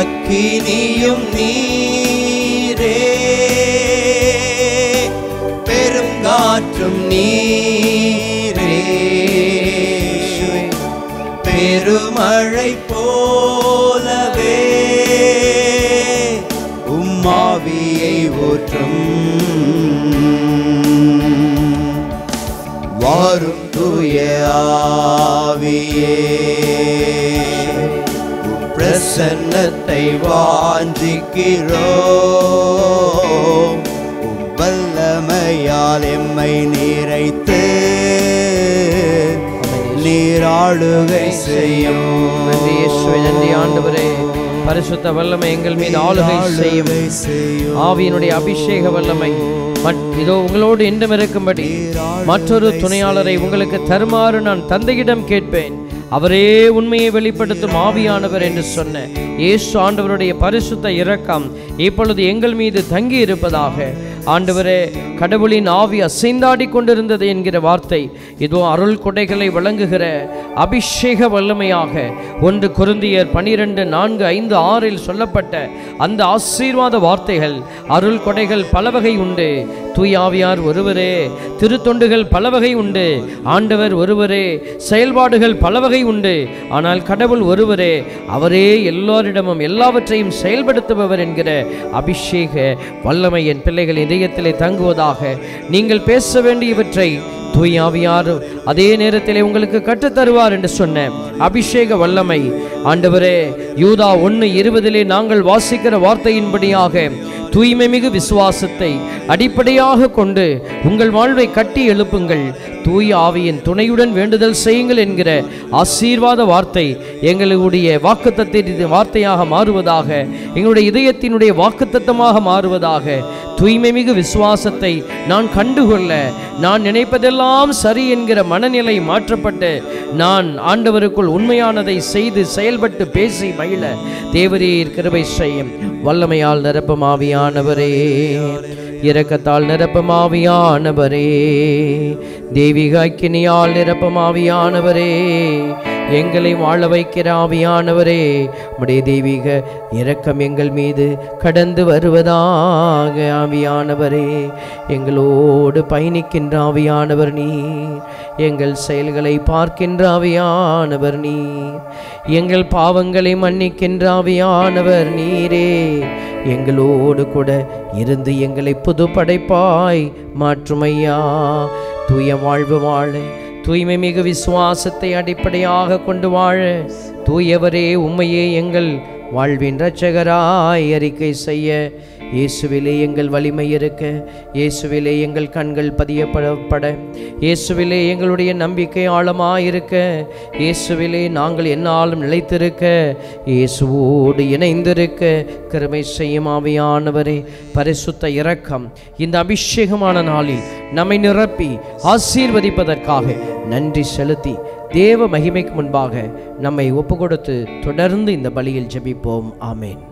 அக்கினியும் நீரே, பெரும் காற்றும் நீரே, பெருமழை போலவே உம்மாவியை ஊற்றும். வாரும் தூய ஆவியே, உம் பிரசன்னத்தை வாஞ்சிக்கிறோம். உம் வல்லமையால் எம்மை நிறைத்து நீராளுகை செய்யும். நன்றி ஆண்டவரே. பரிசுத்த வல்லமை எங்கள் மீது ஆளுகை செய்யும். ஆவியினுடைய அபிஷேக வல்லமை இதோ உங்களோடு என்றும் இருக்கும்படி மற்றொரு துணையாளரை உங்களுக்கு தருமாறு நான் தந்தையிடம் கேட்பேன். அவரே உண்மையை வெளிப்படுத்தும் ஆவியானவர் என்று சொன்ன இயேசு ஆண்டவருடைய பரிசுத்த இரக்கம் இப்பொழுது எங்கள் மீது தங்கி இருப்பதாக. ஆண்டவரே, கடவுளின் ஆவி அசைந்தாடி கொண்டிருந்தது என்கிற வார்த்தை இதோ அருள் கொடைகளை வழங்குகிற அபிஷேக வல்லமையாக 1 கொரிந்தியர் 12:4-5-6 சொல்லப்பட்ட அந்த ஆசீர்வாத வார்த்தைகள். அருள் கொடைகள் பலவகை உண்டு, தூயாவியார் ஒருவரே, திருத்தொண்டுகள் பலவகை உண்டு, ஆண்டவர் ஒருவரே, செயல்பாடுகள் பலவகை உண்டு, ஆனால் கடவுள் ஒருவரே, அவரே எல்லோரிடமும் எல்லாவற்றையும் செயல்படுத்துபவர் என்கிற அபிஷேக வல்லமை என் பிள்ளைகளின் இதயத்திலே தங்குவதாக. நீங்கள் பேச வேண்டியவற்றை தூயாவியார் அதே நேரத்திலே உங்களுக்கு கற்றுத்தருவார் என்று சொன்ன அபிஷேக வல்லமை. ஆண்டவரே, யூதா 1:20 நாங்கள் வாசிக்கிற வார்த்தையின்படியாக தூய்மை மிகு விசுவாசத்தை அடிப்படையாக கொண்டு உங்கள் வாழ்வை கட்டி எழுப்புங்கள், தூய ஆவியின் துணையுடன் வேண்டுதல் செய்யுங்கள் என்கிற ஆசீர்வாத வார்த்தை எங்களுடைய வாக்குத்தத்தின் வார்த்தையாக மாறுவதாக, எங்களுடைய இதயத்தினுடைய வாக்குத்தத்தமாக மாறுவதாக. தூய்மை மிகு விசுவாசத்தை நான் கண்டுகொள்ள, நான் நினைப்பதெல்லாம் சரி என்கிற மனநிலை மாற்றப்பட்டு நான் ஆண்டவருக்குள் உண்மையானதை செய்து செயல்பட்டு பேசி மகிழ தேவரீர் கிருபை செய்யும். வல்லமையால் நிரப்பும் ஆவியானவரே, இரக்கத்தால் நிரப்பும் ஆவியானவரே, தெய்வீக அக்கினியால் நிரப்பும் ஆவியானவரே, எங்களை வாழ வைக்கிற ஆவியானவரே, உம்முடைய தெய்வீக இரக்கம் எங்கள் மீது கடந்து வருவதாக. ஆவியானவரே, எங்களோடு பயணிக்கின்ற ஆவியானவர் நீர், எங்கள் செயல்களை பார்க்கின்ற ஆவியானவர் நீர், எங்கள் பாவங்களை மன்னிக்கின்ற ஆவியானவர் நீரே. எங்களோடு கூட இருந்து எங்களை புது படைப்பாய் மாற்றுமையா. தூய வாழ்வு வாழ, தூய்மை மிகு விசுவாசத்தை அடிப்படையாக கொண்டு வாழ, தூயவரே உம்மையே எங்கள் வாழ்வின் இரட்சகராய் அறிக்கை செய்ய, இயேசுவிலே எங்கள் வலிமை இருக்க, இயேசுவிலே எங்கள் கண்கள் பதியப்பட, இயேசுவிலே எங்களுடைய நம்பிக்கை ஆழமாயிருக்க, இயேசுவிலே நாங்கள் எந்நாளும் நிலைத்திருக்க, இயேசுவோடு இணைந்திருக்க கிருபை செய்யும் ஆவியானவரே. பரிசுத்த இரக்கம் இந்த அபிஷேகமான நாளில் நம்மை நிரப்பி ஆசீர்வதிப்பதற்காக நன்றி செலுத்தி தேவ மகிமைக்கு முன்பாக நம்மை ஒப்பு கொடுத்து தொடர்ந்து இந்த பலியில் ஜெபிப்போம். ஆமேன்.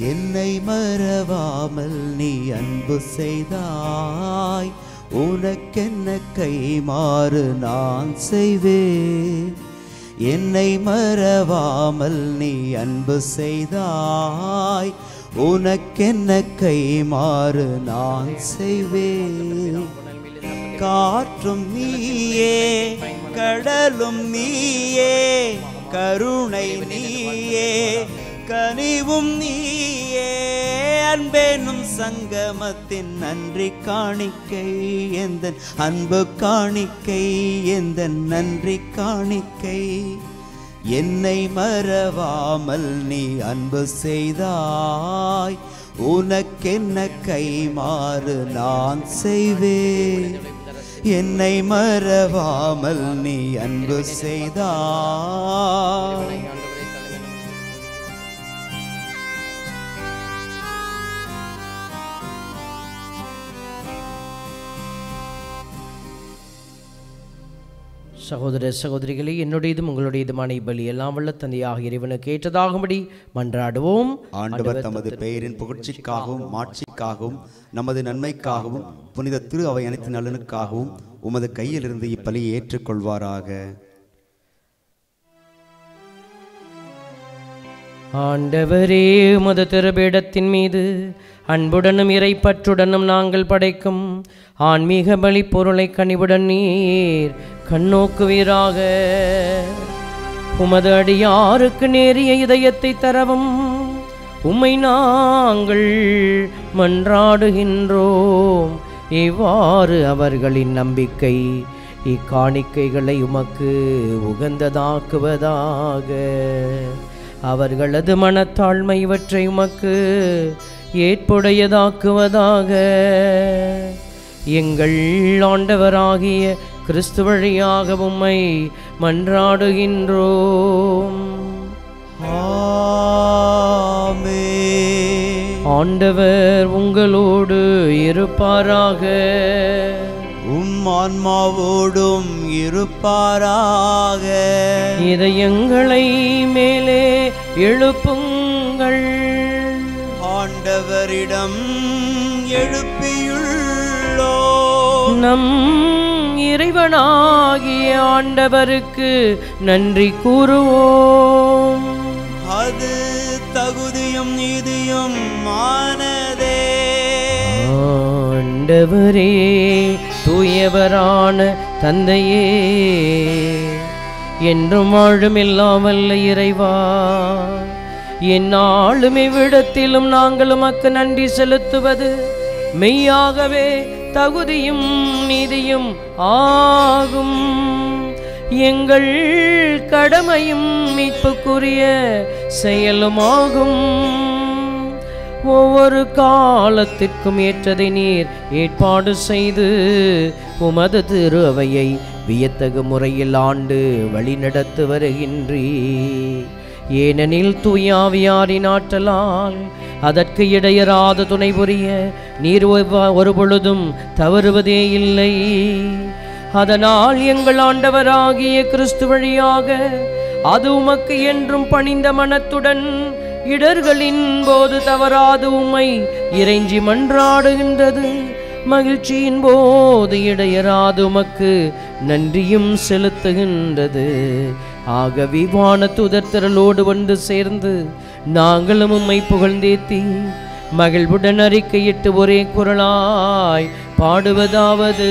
என்னை மறவாமல் நீ அன்பு செய்தாய், உனக்கென்ன கைமாறு நான் செய்வேன். என்னை மறவாமல் நீ அன்பு செய்தாய், உனக்கென்ன கைமாறு நான் செய்வேன். காற்றும் நீயே, கடலும் நீயே, கருணை நீயே, கனிவும் நீயே. அன்பேனும் சங்கமத்தின் நன்றி காணிக்கை எந்தன் அன்பு காணிக்கை, எந்தன் நன்றி காணிக்கை. என்னை மறவாமல் நீ அன்பு செய்தாய், உனக்கென்ன கைமாறு நான் செய்வேன். என்னை மறவாமல் நீ அன்பு செய்தாய். சகோதர சகோதரிகளே, என்னுடையதும் உங்களுடையதுமான பலி எல்லாம் வல்ல தந்தையாக இறைவனுக்கு ஏற்றதாகும்படி மன்றாடுவோம். ஆண்டவர் தமது பெயரின் புகழ்ச்சிக்காகவும் மாட்சிக்காகவும் நமது நன்மைக்காகவும் புனித திரு அவை அனைத்து நலனுக்காகவும் உமது கையிலிருந்து இப்பலியை ஏற்றுக்கொள்வாராக. ஆண்டவரே, உமது திருபீடத்தின் மீது அன்புடனும் இறைப்பற்றுடனும் நாங்கள் படைக்கும் ஆன்மீக பலி பொருளை கனிவுடன் நீர் கண்ணோக்குவீராக. உமது அடியாருக்கு நேரிய இதயத்தை தரவும் உம்மை நாங்கள் மன்றாடுகின்றோம். இவ்வாறு அவர்களின் நம்பிக்கை இக்காணிக்கைகளை உமக்கு உகந்ததாக்குவதாக. அவர்களது மனத்தாழ்மை இவற்றை உமக்கு ஏற்புடையதாக்குவதாக. எங்கள் ஆண்டவராகிய கிறிஸ்து வழியாக உம்மை மன்றாடுகின்றோம். ஆமென். ஆண்டவர் உங்களோடு இருப்பாராக. உம் ஆன்மாவோடும் இருப்பாராக. இதயங்களை மேலே எழுப்புங்கள். ஆண்டவரிடம் எழுப்பியுள்ளோ. நம் இறைவனாகிய ஆண்டவருக்கு நன்றி கூறுவோம். அது தகுதியும் நீதியும் ஆனதே. ஆண்டவரே, தூயவரான தந்தையே, என்றும் வாழும் எல்லாம் வல்ல இறைவா, எந்நாளும் இவ்விடத்திலும் நாங்கள் உமக்கு நன்றி செலுத்துவது மெய்யாகவே தகுதியும் நீதியும் ஆகும். எங்கள் கடமையும் மீட்புக்குரிய செயலுமாகும். ஒவ்வொரு காலத்திற்கும் ஏற்றதை நீர் ஏற்பாடு செய்து உமது திரு அவையை வியத்தகு முறையில் ஆண்டு வழிநடத்து வருகின்றீர். ஏனெனில் தூயாவியாரின் ஆற்றலால் அதற்கு இடையராத துணை புரிய நீர் ஒரு பொழுதும் தவறுவதே இல்லை. அதனால் எங்கள் ஆண்டவராகிய கிறிஸ்து வழியாக அது உமக்கு என்றும் பணிந்த மனத்துடன் இடர்களின் போது தவறாது உம்மை இறைஞ்சி மன்றாடுகின்றது. மகிழ்ச்சியின் போது இடையராது உமக்கு நன்றியும் செலுத்துகின்றது. ஆகவே வானதூதர் திரளோடு வந்து சேர்ந்து நாங்களும் உம்மை புகழ்ந்தேத்தி மகிழ்வுடன் அறிக்கையிட்டு ஒரே குரலாய் பாடுவதாவது: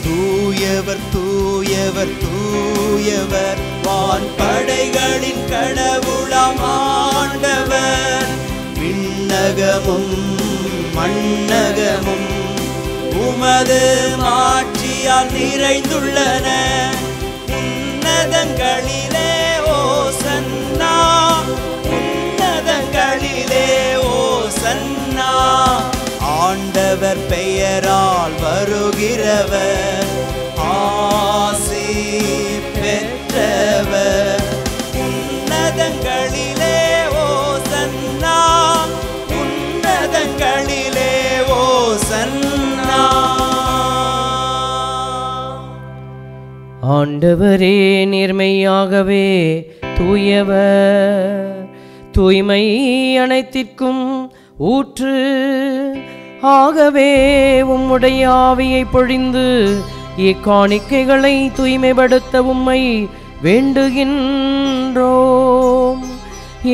தூயவர் தூயவர் தூயவர், வான்படைகளின் கடவுளாம் ஆண்டவர். விண்ணகமும் மண்ணகமும் உமது மாட்சியால் நிறைந்துள்ளன. உன்னதங்களிலே ஓசன்னா, உன்னதங்களிலே ஓசன்னா. ஆண்டவர் பெயரால் வருகிறவர் ஆசி பெற்றவர். உன்னதங்களிலே ஓசன்னா, உன்னதங்களிலே ஓசன்னா. ஆண்டவரே நேர்மையாகவே தூயவர், தூய்மை அனைத்திற்கும் ஊற்று. ஆகவே உம்முடைய ஆவியை பொழிந்து இக்காணிக்கைகளை தூய்மைப்படுத்த உம்மை வேண்டுகின்றோம்.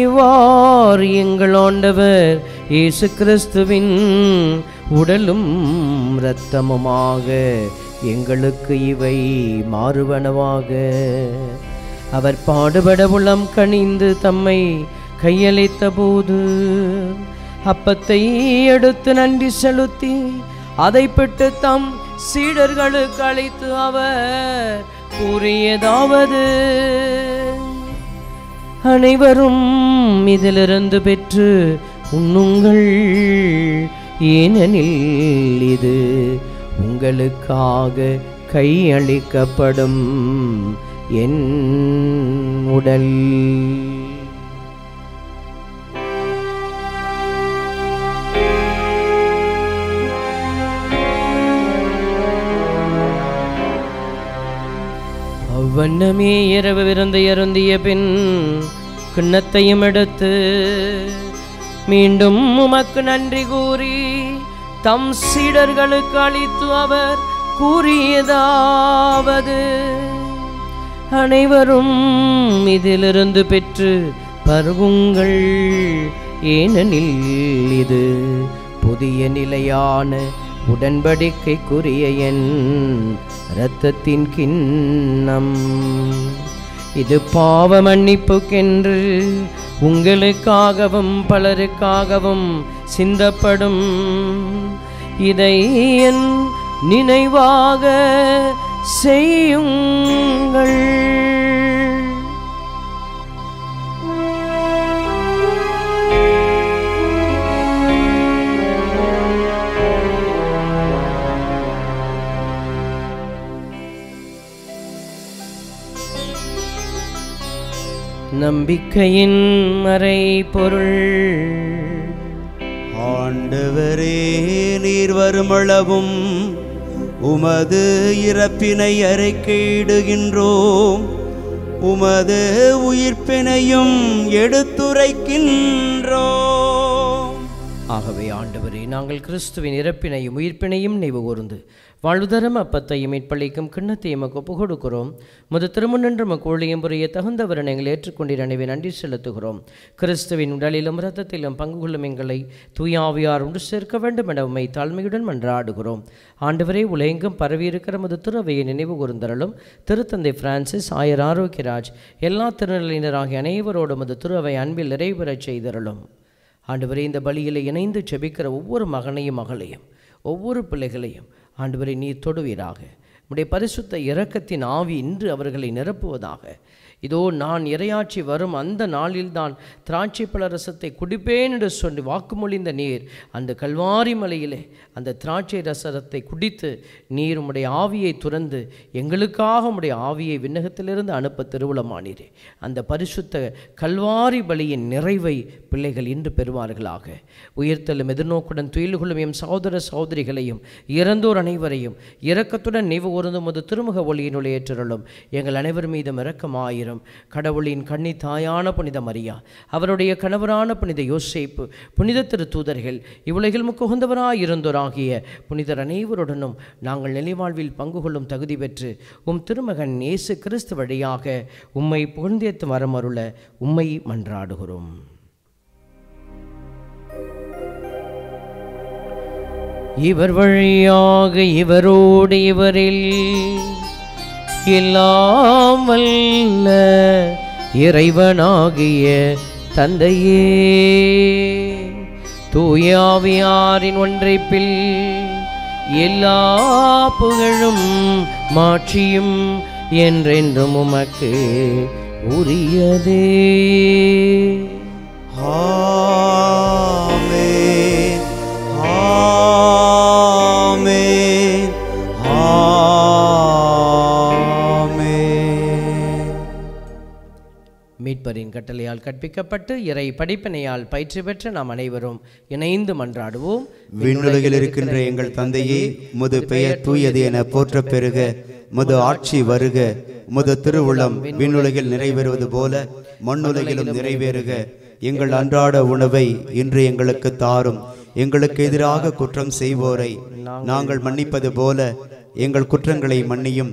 இவ்வாறு எங்கள் ஆண்டவர் இயேசு கிறிஸ்துவின் உடலும் இரத்தமுமாக எங்களுக்கு இவை மாறுவனவாக. அவர் பாடுபட உளம் கனிந்து தம்மை கையளித்த போது அப்பத்தை எடுத்து நன்றி செலுத்தி அதை பெற்று தம் சீடர்களுக்கு அளித்து அவர் கூறியதாவது: அனைவரும் இதிலிருந்து பெற்று உண்ணுங்கள், ஏனெனில் இது உங்களுக்காக கையளிக்கப்படும் என் உடல். அவ்வண்ணமே இரவு விருந்தை அருந்திய பின் கிண்ணத்தையும் எடுத்து மீண்டும் உமக்கு நன்றி கூறி தம் சீடர்களுக்கு அளித்து அவர் கூறியதாவது: அனைவரும் இதிலிருந்து பெற்று பருகுங்கள், ஏனெனில் இது புதிய நிலையான உடன்படிக்கைக்குரிய என் இரத்தத்தின் கிண்ணம். இது பாவ மன்னிப்புக்கென்று உங்களுக்காகவும் பலருக்காகவும் சிந்தப்படும். இதை என் நினைவாக செய்யுங்கள். நம்பிக்கையின் மறைபொருள். ஆண்டவரே, நீர் வருமளவும் உமது இறப்பினை அறிக்கையிடுகின்றோம், உமது உயிர்ப்பினையும் எடுத்துரைக்கின்றோம். ஆகவே ஆண்டவரே, நாங்கள் கிறிஸ்துவின் இறப்பினையும் உயிர்ப்பினையும் நினைவு கூர்ந்து வாழ்வுதரும் அப்பத்தையும் மீட்பளிக்கும் கிண்ணத்தையும் எமக்கு ஒப்புக் கொடுக்கிறோம். முது திருமுன்னின்று எமக்கு ஊழியம் புரிய தகுந்தவர் எங்களை ஏற்றுக்கொண்டிரு நினைவை நன்றி செலுத்துகிறோம். கிறிஸ்துவின் உடலிலும் இரத்தத்திலும் பங்கு கொள்ளும் எங்களை தூய ஆவியார் ஒன்று சேர்க்க வேண்டும் என உம்மை தாழ்மையுடன் மன்றாடுகிறோம். ஆண்டவரே, உலகெங்கும் பரவியிருக்கிற முது திருவையை நினைவு கூர்ந்தருளும். திருத்தந்தை பிரான்சிஸ், ஆயர் ஆரோக்கியராஜ், எல்லா திருநிலையினராகிய அனைவரோடும் முது திருவை அன்பில் நிறைவேறச் செய்தருளும். ஆண்டவரே, இந்த பலியில் இணைந்து ஜெபிக்கிற ஒவ்வொரு மகனையும் மகளையும் ஒவ்வொரு பிள்ளைகளையும் ஆண்டவரை நீர் தொடுவீராக. உம்முடைய பரிசுத்த இரக்கத்தின் ஆவி இன்று அவர்களை நிரப்புவதாக. இதோ நான் இறையாட்சி வரும் அந்த நாளில்தான் திராட்சை பழ ரசத்தை குடிப்பேன் என்று சொல்லி வாக்குமொழிந்த நீர் அந்த கல்வாரி மலையிலே அந்த திராட்சை ரசத்தை குடித்து நீர் உம்முடைய ஆவியை துறந்து எங்களுக்காக உம்முடைய ஆவியை விண்ணகத்திலிருந்து அனுப்ப திருவுளமானீரே. அந்த பரிசுத்த கல்வாரி பலியின் நிறைவை பிள்ளைகள் இன்று பெறுவார்களாக. உயிர்த்தலும் எதிர்நோக்குடன் துயில்களும் எம் சகோதர சகோதரிகளையும் இறந்தோர் அனைவரையும் இரக்கத்துடன் நினைவு கூர்ந்தும் ஒரு திருமுக ஒளியினுள் ஏற்றருளும். எங்கள் அனைவர் மீதும் இரக்கமாயிரும். கடவுளின் கன்னி தாயான புனித மரியா, அவருடைய கணவரான புனித யோசேப்பு, புனித திரு தூதர்கள், இவ்வுலகில் முக்குகந்தவராயிருந்தோராகிய புனிதர் அனைவருடனும் நாங்கள் நிலைவாழ்வில் பங்கு கொள்ளும் தகுதி பெற்று உம் திருமகன் இயேசு கிறிஸ்து வழியாக உம்மை புகழ்ந்தேத்து வரமருள உம்மை மன்றாடுகிறோம். இவர் வழியாக இவரோடு இவரில் எல்லாம் வல்ல இறைவனாகிய தந்தையே, தூய ஆவியாரின் ஒன்றைப்பில் எல்லா புகழும் மாட்சியும் என்றென்றும் உமக்கு உரியதே. ஆமென், ஆமென், ஆமென். மீட்பரின் கட்டளையால் கற்பிக்கப்பட்டு இறை படிப்பினையால் பயிற்சி பெற்ற நாம் அனைவரும் இணைந்து மன்றாடுவோம். விண்ணுலகில் இருக்கின்ற எங்கள் தந்தையே, உமது பெயர் தூயது என போற்ற பெருக, உமது ஆட்சி வருக, உமது திருவுளம் விண்ணுலகில் நிறைவேறுவது போல மண்ணுலகிலும் நிறைவேறுக. எங்கள் அன்றாட உணவை இன்று எங்களுக்கு தாரும். எங்களுக்கு எதிராக குற்றம் செய்வோரை நாங்கள் மன்னிப்பது போல எங்கள் குற்றங்களை மன்னியும்.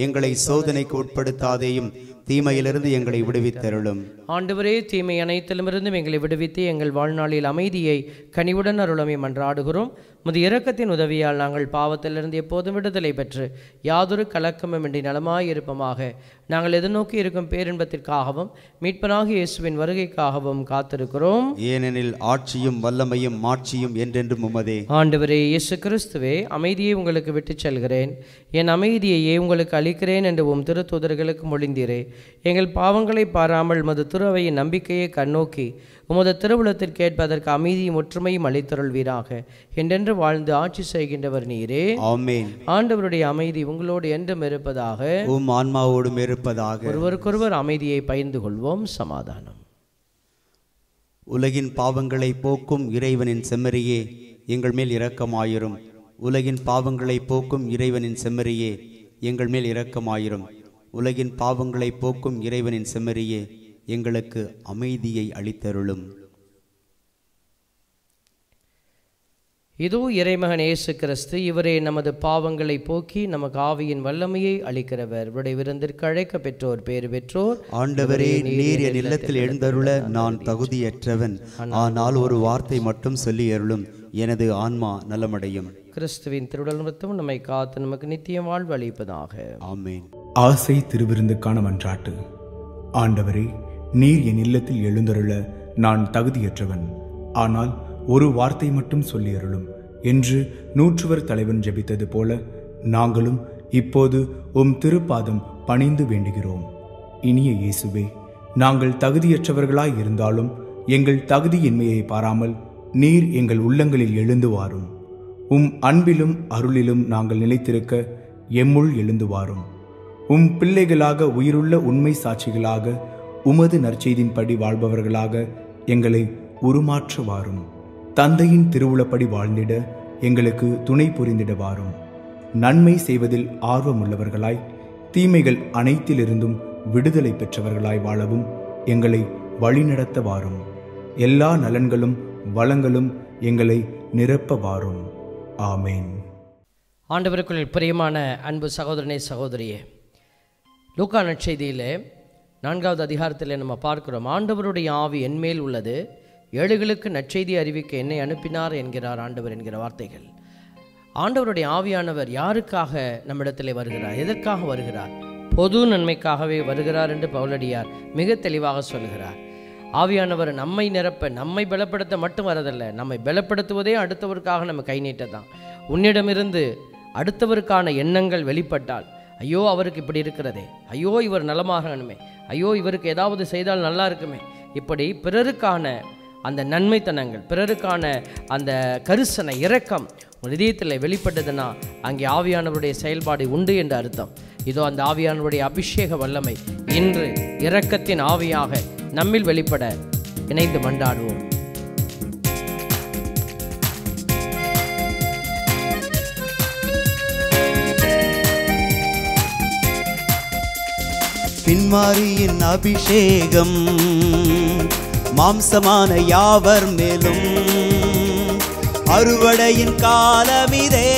எங்களை சோதனைக்கு உட்படுத்தாதேயும், தீமையிலிருந்து எங்களை விடுவித்தருளும். ஆண்டவரே, தீமை அனைத்திலுமிருந்தும் எங்களை விடுவித்து எங்கள் வாழ்நாளில் அமைதியை கனிவுடன் அருளமை மன்றாடுகிறோம். முது இரக்கத்தின் உதவியால் நாங்கள் பாவத்திலிருந்து எப்போதும் விடுதலை பெற்று யாதொரு கலக்கமுமின்றி நலமாயிருப்பமாக. நாங்கள் எதிர்நோக்கி இருக்கும் பேரின்பத்திற்காகவும் மீட்பனாகிய இயேசுவின் வருகைக்காகவும் காத்திருக்கிறோம். ஏனெனில் ஆட்சியும் வல்லமையும் மாட்சியும் என்றென்றும் உமதே. ஆண்டவரே இயேசு கிறிஸ்துவே, அமைதியை உங்களுக்கு விட்டுச் செல்கிறேன், என் அமைதியையே உங்களுக்கு அளிக்கிறேன் என்று உம் திருத்தூதர்களுக்கு மொழிந்தீரே. எங்கள் பாவங்களை பாராமல் உமது திருவையின் நம்பிக்கையை கண்ணோக்கி உமது திருவுளத்திற்கு ஏற்பதற்கு அமைதியும் ஒற்றுமையும் அளித்தருள்வீராக. என்றென்று வாழ்ந்து ஆட்சி செய்கின்றவர் நீரே. ஆமென். ஆண்டவருடைய அமைதி உங்களோடு என்றும் இருப்பதாக, உம் ஆன்மாவோடும் இருப்பதாக. ஒருவருக்கொருவர் அமைதியை பகிர்ந்து கொள்வோம். சமாதானம். உலகின் பாவங்களை போக்கும் இறைவனின் செம்மறியே, எங்கள் மேல் இரக்கமாயிரும். உலகின் பாவங்களை போக்கும் இறைவனின் செம்மறியே, எங்கள் மேல் இரக்கமாயிரும். உலகின் பாவங்களை போக்கும் இறைவனின் செம்மறியே, எங்களுக்கு அமைதியை அளித்தருளும். இதோ இறைமகன் இயேசு கிறிஸ்து, இவரே நமது பாவங்களை போக்கி நமக்கு ஆவியின் வல்லமையை அளிக்கிறவர். இவருடைய விருந்திற்கு அழைக்க பெற்றோர் பேறு பெற்றோர். ஆண்டவரே, நீர் என் இல்லத்தில் எழுந்தருள நான் தகுதியற்றவன். ஆனால் ஒரு வார்த்தை மட்டும் சொல்லி அருளும், எனது ஆன்மா நலமடையும். கிறிஸ்துவின் திருவுடல் நிமித்தம் நம்மை காத்து நமக்கு நித்தியம் வாழ்வு அளிப்பதாக. ஆமென். ஆசை திருவிருந்துக்கான மன்றாட்டு. ஆண்டவரே, நீர் என் இல்லத்தில் எழுந்தருள நான் தகுதியற்றவன். ஆனால் ஒரு வார்த்தை மட்டும் சொல்லி அருளும் என்று நூற்றுவர் தலைவன் ஜெபித்தது போல நாங்களும் இப்போது உம் திருப்பாதம் பணிந்து வேண்டுகிறோம். இனிய இயேசுவே, நாங்கள் தகுதியற்றவர்களாய் இருந்தாலும் எங்கள் தகுதியின்மையை பாராமல் நீர் எங்கள் உள்ளங்களில் எழுந்து வாரும். உம் அன்பிலும் அருளிலும் நாங்கள் நிலைத்திருக்க எம்முள் எழுந்து வாரும். உம் பிள்ளைகளாக உயிருள்ள உண்மை சாட்சிகளாக உமது நற்செய்தின்படி வாழ்பவர்களாக எங்களை உருமாற்ற வாரும். தந்தையின் திருவுளப்படி வாழ்ந்திட எங்களுக்கு துணை புரிந்திட வாரும். நன்மை செய்வதில் ஆர்வமுள்ளவர்களாய் தீமைகள் அனைத்திலிருந்தும் விடுதலை பெற்றவர்களாய் வாழவும் எங்களை வழிநடத்த வாரும். எல்லா நலன்களும் வளங்களும் எங்களை நிரப்ப வாரும். ஆமேன். ஆண்டவருக்குள் பிரியமான அன்பு சகோதரனே சகோதரியே, லூக்கா நற்செய்தியிலே 4வது அதிகாரத்தில் நம்ம பார்க்கிறோம், ஆண்டவருடைய ஆவி என்மேல் உள்ளது, ஏழைகளுக்கு நற்செய்தி அறிவிக்க என்னை அனுப்பினார் என்கிறார் ஆண்டவர் என்கிற வார்த்தைகள். ஆண்டவருடைய ஆவியானவர் யாருக்காக நம்மிடத்திலே வருகிறார்? எதற்காக வருகிறார்? பொது நன்மைக்காகவே வருகிறார் என்று பவுலடியார் மிக தெளிவாக சொல்கிறார். ஆவியானவர் நம்மை நிரப்ப, நம்மை பலப்படுத்த மட்டும் வரதில்லை, நம்மை பலப்படுத்துவதே அடுத்தவருக்காக நம்ம கை நீட்டதான். உன்னிடமிருந்து அடுத்தவருக்கான எண்ணங்கள் வெளிப்பட்டால், ஐயோ அவருக்கு இப்படி இருக்கிறதே, ஐயோ இவர் நலமாகணுமே, ஐயோ இவருக்கு ஏதாவது செய்தால் நல்லா இருக்குமே, இப்படி பிறருக்கான அந்த நன்மைத்தனங்கள், பிறருக்கான அந்த கரிசனை, இரக்கம் உங்கள் இதயத்தில் வெளிப்பட்டதுன்னா அங்கே ஆவியானவருடைய செயல்பாடு உண்டு என்று அர்த்தம். இதோ அந்த ஆவியானவருடைய அபிஷேக வல்லமை இன்று இரக்கத்தின் ஆவியாக நம்மில் வெளிப்பட இணைந்து மன்றாடுவோம். பின்மாரியின் அபிஷேகம் மாம்சமான யாவர் மேலும், அறுவடையின் காலமிதே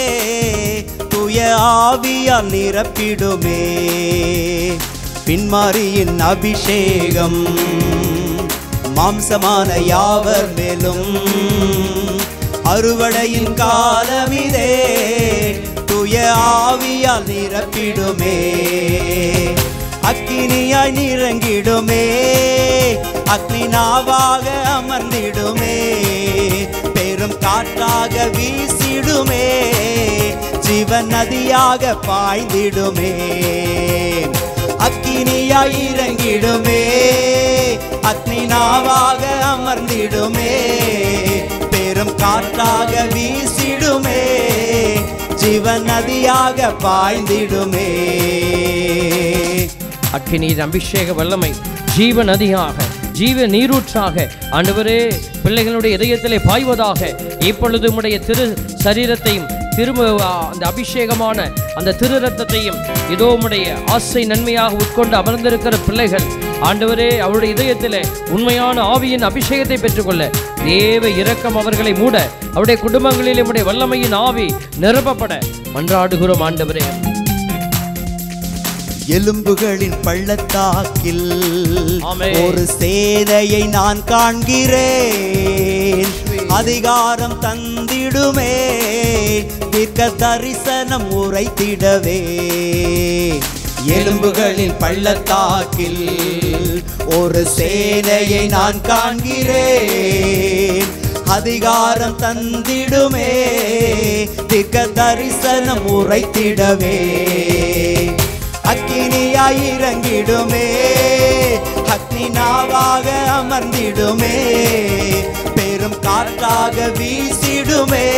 தூய ஆவியால் நிரப்பிடுமே. பின்மாரியின் அபிஷேகம் மாம்சமான யாவர் மேலும், அறுவடையின் காலமிதே தூய ஆவியால் நிரப்பிடுமே. அக்கினியாய் நிறங்கிடுமே, அக்னி நாவாக அமர்ந்திடுமே, பெரும் காற்றாக வீசிடுமே, ஜீவன் நதியாக பாய்ந்திடுமே. அக்கினியாய் இறங்கிடுமே, அக்னி நாவாக அமர்ந்திடுமே, பெரும் காற்றாக வீசிடுமே, ஜீவன் நதியாக பாய்ந்திடுமே. அக்கினியின் அபிஷேக வல்லமை ஜீவ நதியாக, ஜீவ நீரூற்றாக ஆண்டவரே பிள்ளைகளுடைய இதயத்திலே பாய்வதாக. இப்பொழுது உம்முடைய திரு சரீரத்தையும் அந்த அபிஷேகமான அந்த திரு ரத்தத்தையும் இதோ உம்முடைய ஆசை நன்மையாக உட்கொண்டு அமர்ந்திருக்கிற பிள்ளைகள் ஆண்டவரே அவருடைய இதயத்திலே உண்மையான ஆவியின் அபிஷேகத்தை பெற்றுக்கொள்ள தேவ இரக்கம் அவர்களை மூட, அவருடைய குடும்பங்களில் உம்முடைய வல்லமையின் ஆவி நிரப்பப்பட மன்றாடுகிறோம் ஆண்டவரே. எலும்புகளின் பள்ளத்தாக்கில் ஒரு சேனையை நான் காண்கிறேன், அதிகாரம் தந்திடுமே, தீர்க்க தரிசனம் உரைத்திடவே. எலும்புகளின் பள்ளத்தாக்கில் ஒரு சேனையை நான் காண்கிறேன், அதிகாரம் தந்திடுமே, தீர்க்க தரிசனம் உரைத்திடவே. அக்கினியாய் இறங்கிடுமே, அக்னி நாவாக அமர்ந்திடுமே, பெரும் காற்றாக வீசிடுமே,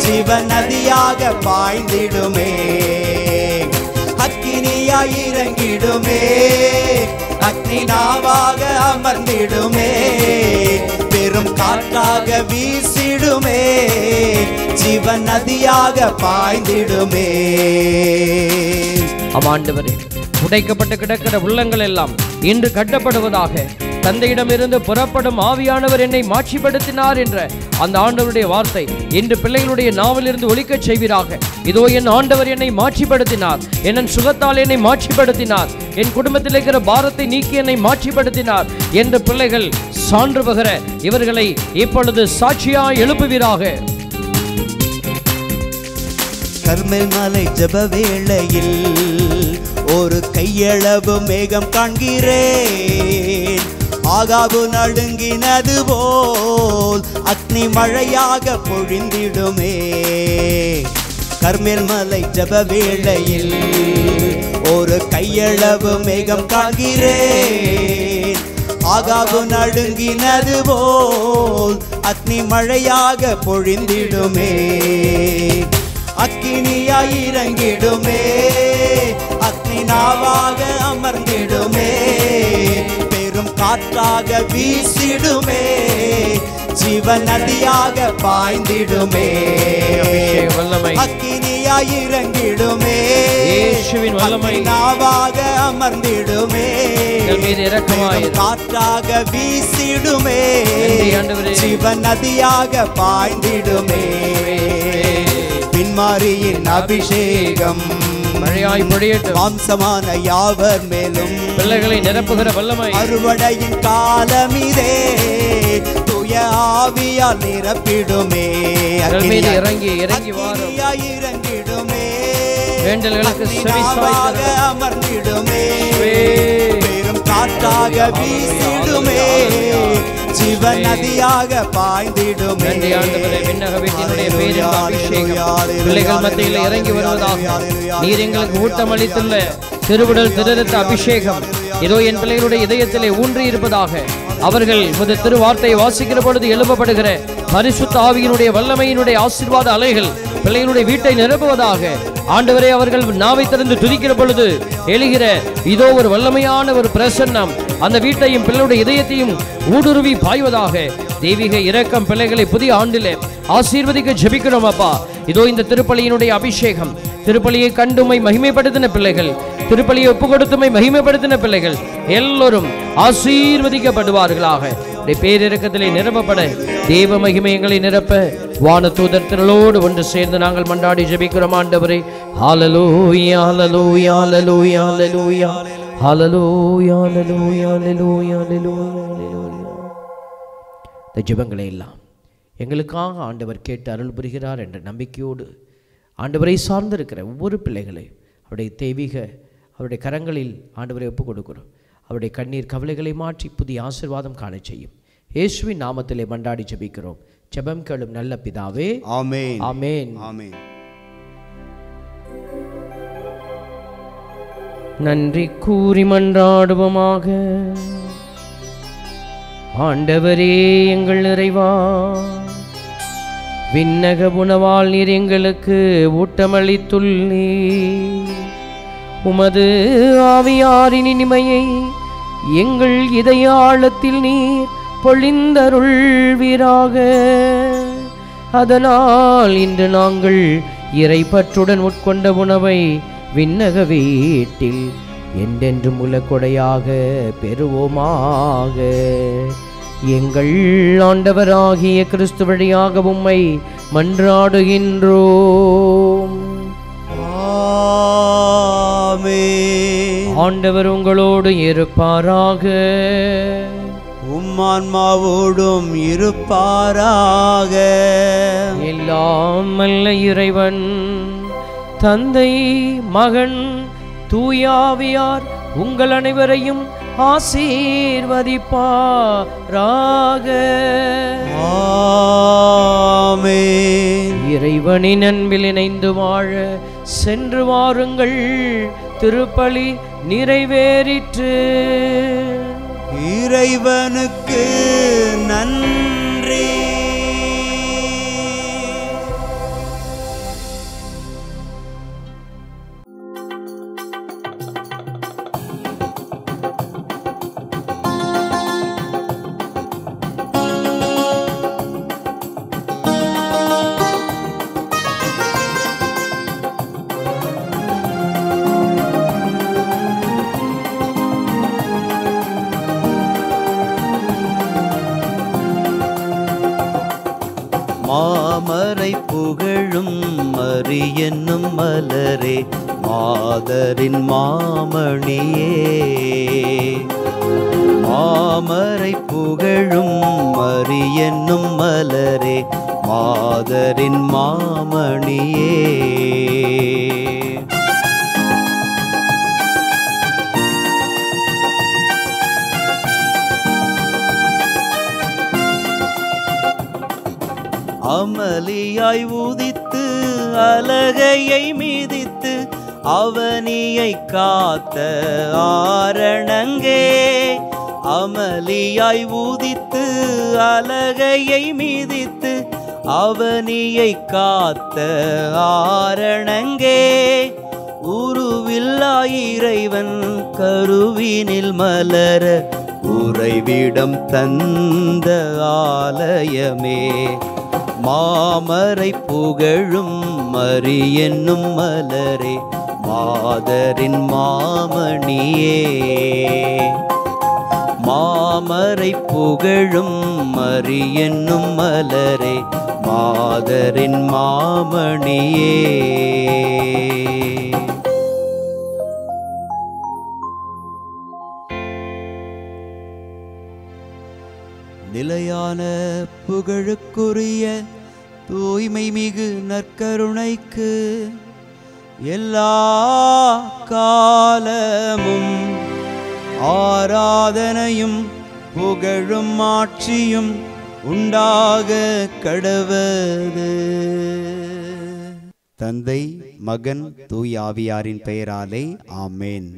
ஜீவன் நதியாக பாய்ந்திடுமே. அக்கினியாய் இறங்கிடுமே, அக்னி நாவாக அமர்ந்திடுமே, பெரும் காற்றாக வீசிடுமே, ஜீவன் நதியாக பாய்ந்திடுமே. ஆண்டவரே உடைக்கப்பட்டு கிடக்கிற உள்ளங்கள் எல்லாம் இன்று கட்டப்படுவதாக. தந்தையிடமிருந்து புறப்படும் ஆவியானவர் என்னை மாட்சிப்படுத்தினார் என்ற அந்த ஆண்டவருடைய வார்த்தை இன்று பிள்ளைகளுடைய நாவிலிருந்து ஒலிக்கச் செய்வீராக. இதோ என் ஆண்டவர் என்னை மாட்சிப்படுத்தினார், என் சுகத்தால் என்னை மாட்சிப்படுத்தினார், என் குடும்பத்தில் இருக்கிற பாரத்தை நீக்கி என்னை மாட்சிப்படுத்தினார் என்று பிள்ளைகள் சான்று பகர இவர்களை இப்பொழுது சாட்சியாய் எழுப்புவீராக. கர்மெல் மலை ஜெப வேளையில் ஒரு கையளவு மேகம் காண்கிறேன், ஆகாபு நடுங்கினது போல் அக்னி மழையாக பொழிந்திடுமே. கர்மெல் மலை ஜெப வேளையில் ஒரு கையளவு மேகம் காண்கிறேன், ஆகாபு நடுங்கினது போல் அக்னி மழையாக பொழிந்திடுமே. அக்கினியாய் இறங்கிடுமே, அக்னி நாவாக அமர்ந்திடுமே, பெரும் காற்றாக வீசிடுமே, ஜீவன் நதியாக பாய்ந்திடுமே. அக்கினியாய் இறங்கிடுமே, அக்னி நாவாக அமர்ந்திடுமே, காற்றாக வீசிடுமே, ஜீவன் நதியாக பாய்ந்திடுமே. பின்மாரியின் அபிஷேகம் மழையாய் பொழியட்டும், மாம்சமான யாவர் மேலும் பிள்ளைகளை நிரப்புகிற வல்லமை. அறுவடையின் காலமிதே தூய ஆவியால் நிரப்பிடுமே. இறங்கி இறங்கி இறங்கிடுமே, வேண்டல்களுக்கு செவிசாய்க்க அமர்ந்திடுமே, பெரும் காற்றாக வீசிடுமே, ஜீவ நதியாக பாய்ந்திடுமே. நன்றி ஆண்டவரே, விண்ணக வீட்டினுடைய பேரின் அபிஷேகம் பிள்ளைகள் மத்தியில் இறங்கி வருவதாக. நீர் எங்களுக்கு ஊட்டம் அளித்துள்ள திருவுடல் திருரத்த அபிஷேகம் இதோ என் பிள்ளைகளுடைய இதயத்திலே ஊன்றி இருப்பதாக. அவர்கள் முதல் திருவார்த்தையை வாசிக்கிற பொழுது எழுப்பப்படுகிற பரிசுத்த ஆவியினுடைய வல்லமையினுடைய ஆசீர்வாத அலைகள் பிள்ளைகளுடைய வீட்டை நிரப்புவதாக. ஆண்டவரே, அவர்கள் நாவை திறந்து துதிக்கிற பொழுது எழுகிற இதோ ஒரு வல்லமையான ஒரு பிரசன்னம் அந்த வீட்டையும் பிள்ளைகளுடைய இதயத்தையும் ஊடுருவி பாய்வதாக. தெய்வீக இரக்கம் பிள்ளைகளை புதிய ஆண்டிலே ஆசீர்வதிக்க ஜெபிக்கிறோம் அப்பா. இதோ இந்த திருப்பலியினுடைய அபிஷேகம், திருப்பலியை கண்டுமை மகிமைப்படுத்தின பிள்ளைகள், திருப்பலியை ஒப்பு கொடுத்துமை மகிமைப்படுத்தின பிள்ளைகள் எல்லோரும் ஆசீர்வதிக்கப்படுவார்களாக. பேரிரக்கத்திலே நிரப்பப்பட தேவ மகிமையங்களை நிரப்ப வான தூதர் திரளோடு ஒன்று சேர்ந்து நாங்கள் மன்றாடி ஜெபிக்கிறோம் ஆண்டவரே. ஹல்லேலூயா ஹல்லேலூயா ஹல்லேலூயா ஹல்லேலூயா ஹல்லேலூயா ஹல்லேலூயா ஹல்லேலூயா ஹல்லேலூயா. இந்த ஜெபங்களை எல்லாம் எங்களுக்காக ஆண்டவர் கேட்டு அருள் புரிகிறார் என்ற நம்பிக்கையோடு ஆண்டவரை சார்ந்திருக்கிற ஒவ்வொரு பிள்ளைகளை அவருடைய தெய்வீக அவருடைய கரங்களில் ஆண்டவரை ஒப்புக் கொடுக்கிறோம். அவருடைய கண்ணீர் கவலைகளை மாற்றி புதிய ஆசீர்வாதம் காண செய்யும். இயேசுவின் நாமத்திலே மன்றாடி ஜெபிக்கிறோம். ஜெபம் கேளும் நல்ல பிதாவே. ஆமென் ஆமென் ஆமென். நன்றி கூறி மன்றாடுவோமாக. ஆண்டவரே எங்கள் நிறைவா, விண்ணக உணவால் நீர் எங்களுக்கு ஊட்டமளித்துள்ளீர். உமது ஆவியாரின் இனிமையை எங்கள் இதய ஆழத்தில் நீர் பொழிந்தருள்வீராக. அதனால் இன்று நாங்கள் இறைப்பற்றுடன் உட்கொண்ட உணவை விண்ணக வீட்டில் என்றென்றும் உலகொடையாக பெறுவோமாக. எங்கள் ஆண்டவராகிய கிறிஸ்து வழியாக உம்மை மன்றாடுகின்றோம். ஆமென். ஆண்டவர் உங்களோடு இருப்பாராக. உம்மான்மாவோடும் இருப்பாராக. எல்லாம் வல்ல இறைவன் தந்தை மகன் தூயாவியார் உங்கள் அனைவரையும் ஆசீர்வதிப்பாராக. ஆமென். இறைவனின் அன்பில் இணைந்து வாழ சென்று வாருங்கள். திருப்பலி நிறைவேறிற்று. இறைவனுக்கு நன்றி. மாமரை புகழும் மரி என்னும் மலரே, மாதரின் மாமணியே. மாமரை புகழும் மரி என்னும் மலரே, மாதரின் மாமணியே. அமளியாய் உதித்து அலகையை மீதித்து அவனியை காத்த ஆரணங்கே. அமளியாய் உதித்து அலகையை மீதித்து அவனியை காத்த ஆரணங்கே. உருவில்லா இறைவன் கருவினில் மலர உறைவிடம் தந்த ஆலயமே. மாமரை புகழும் மரி என்னும் மலரே, மாதரின் மாமணியே. மாமரை புகழும் மரி என்னும் மலரே, மாதரின் மாமணியே. நிலையான புகழுக்குரிய தூய்மை மிகு நற்கருணைக்கு எல்லா காலமும் ஆராதனையும் புகழும் ஆட்சியும் உண்டாக கடவது. தந்தை, மகன், தூய ஆவியாரின் பெயராலே ஆமேன்.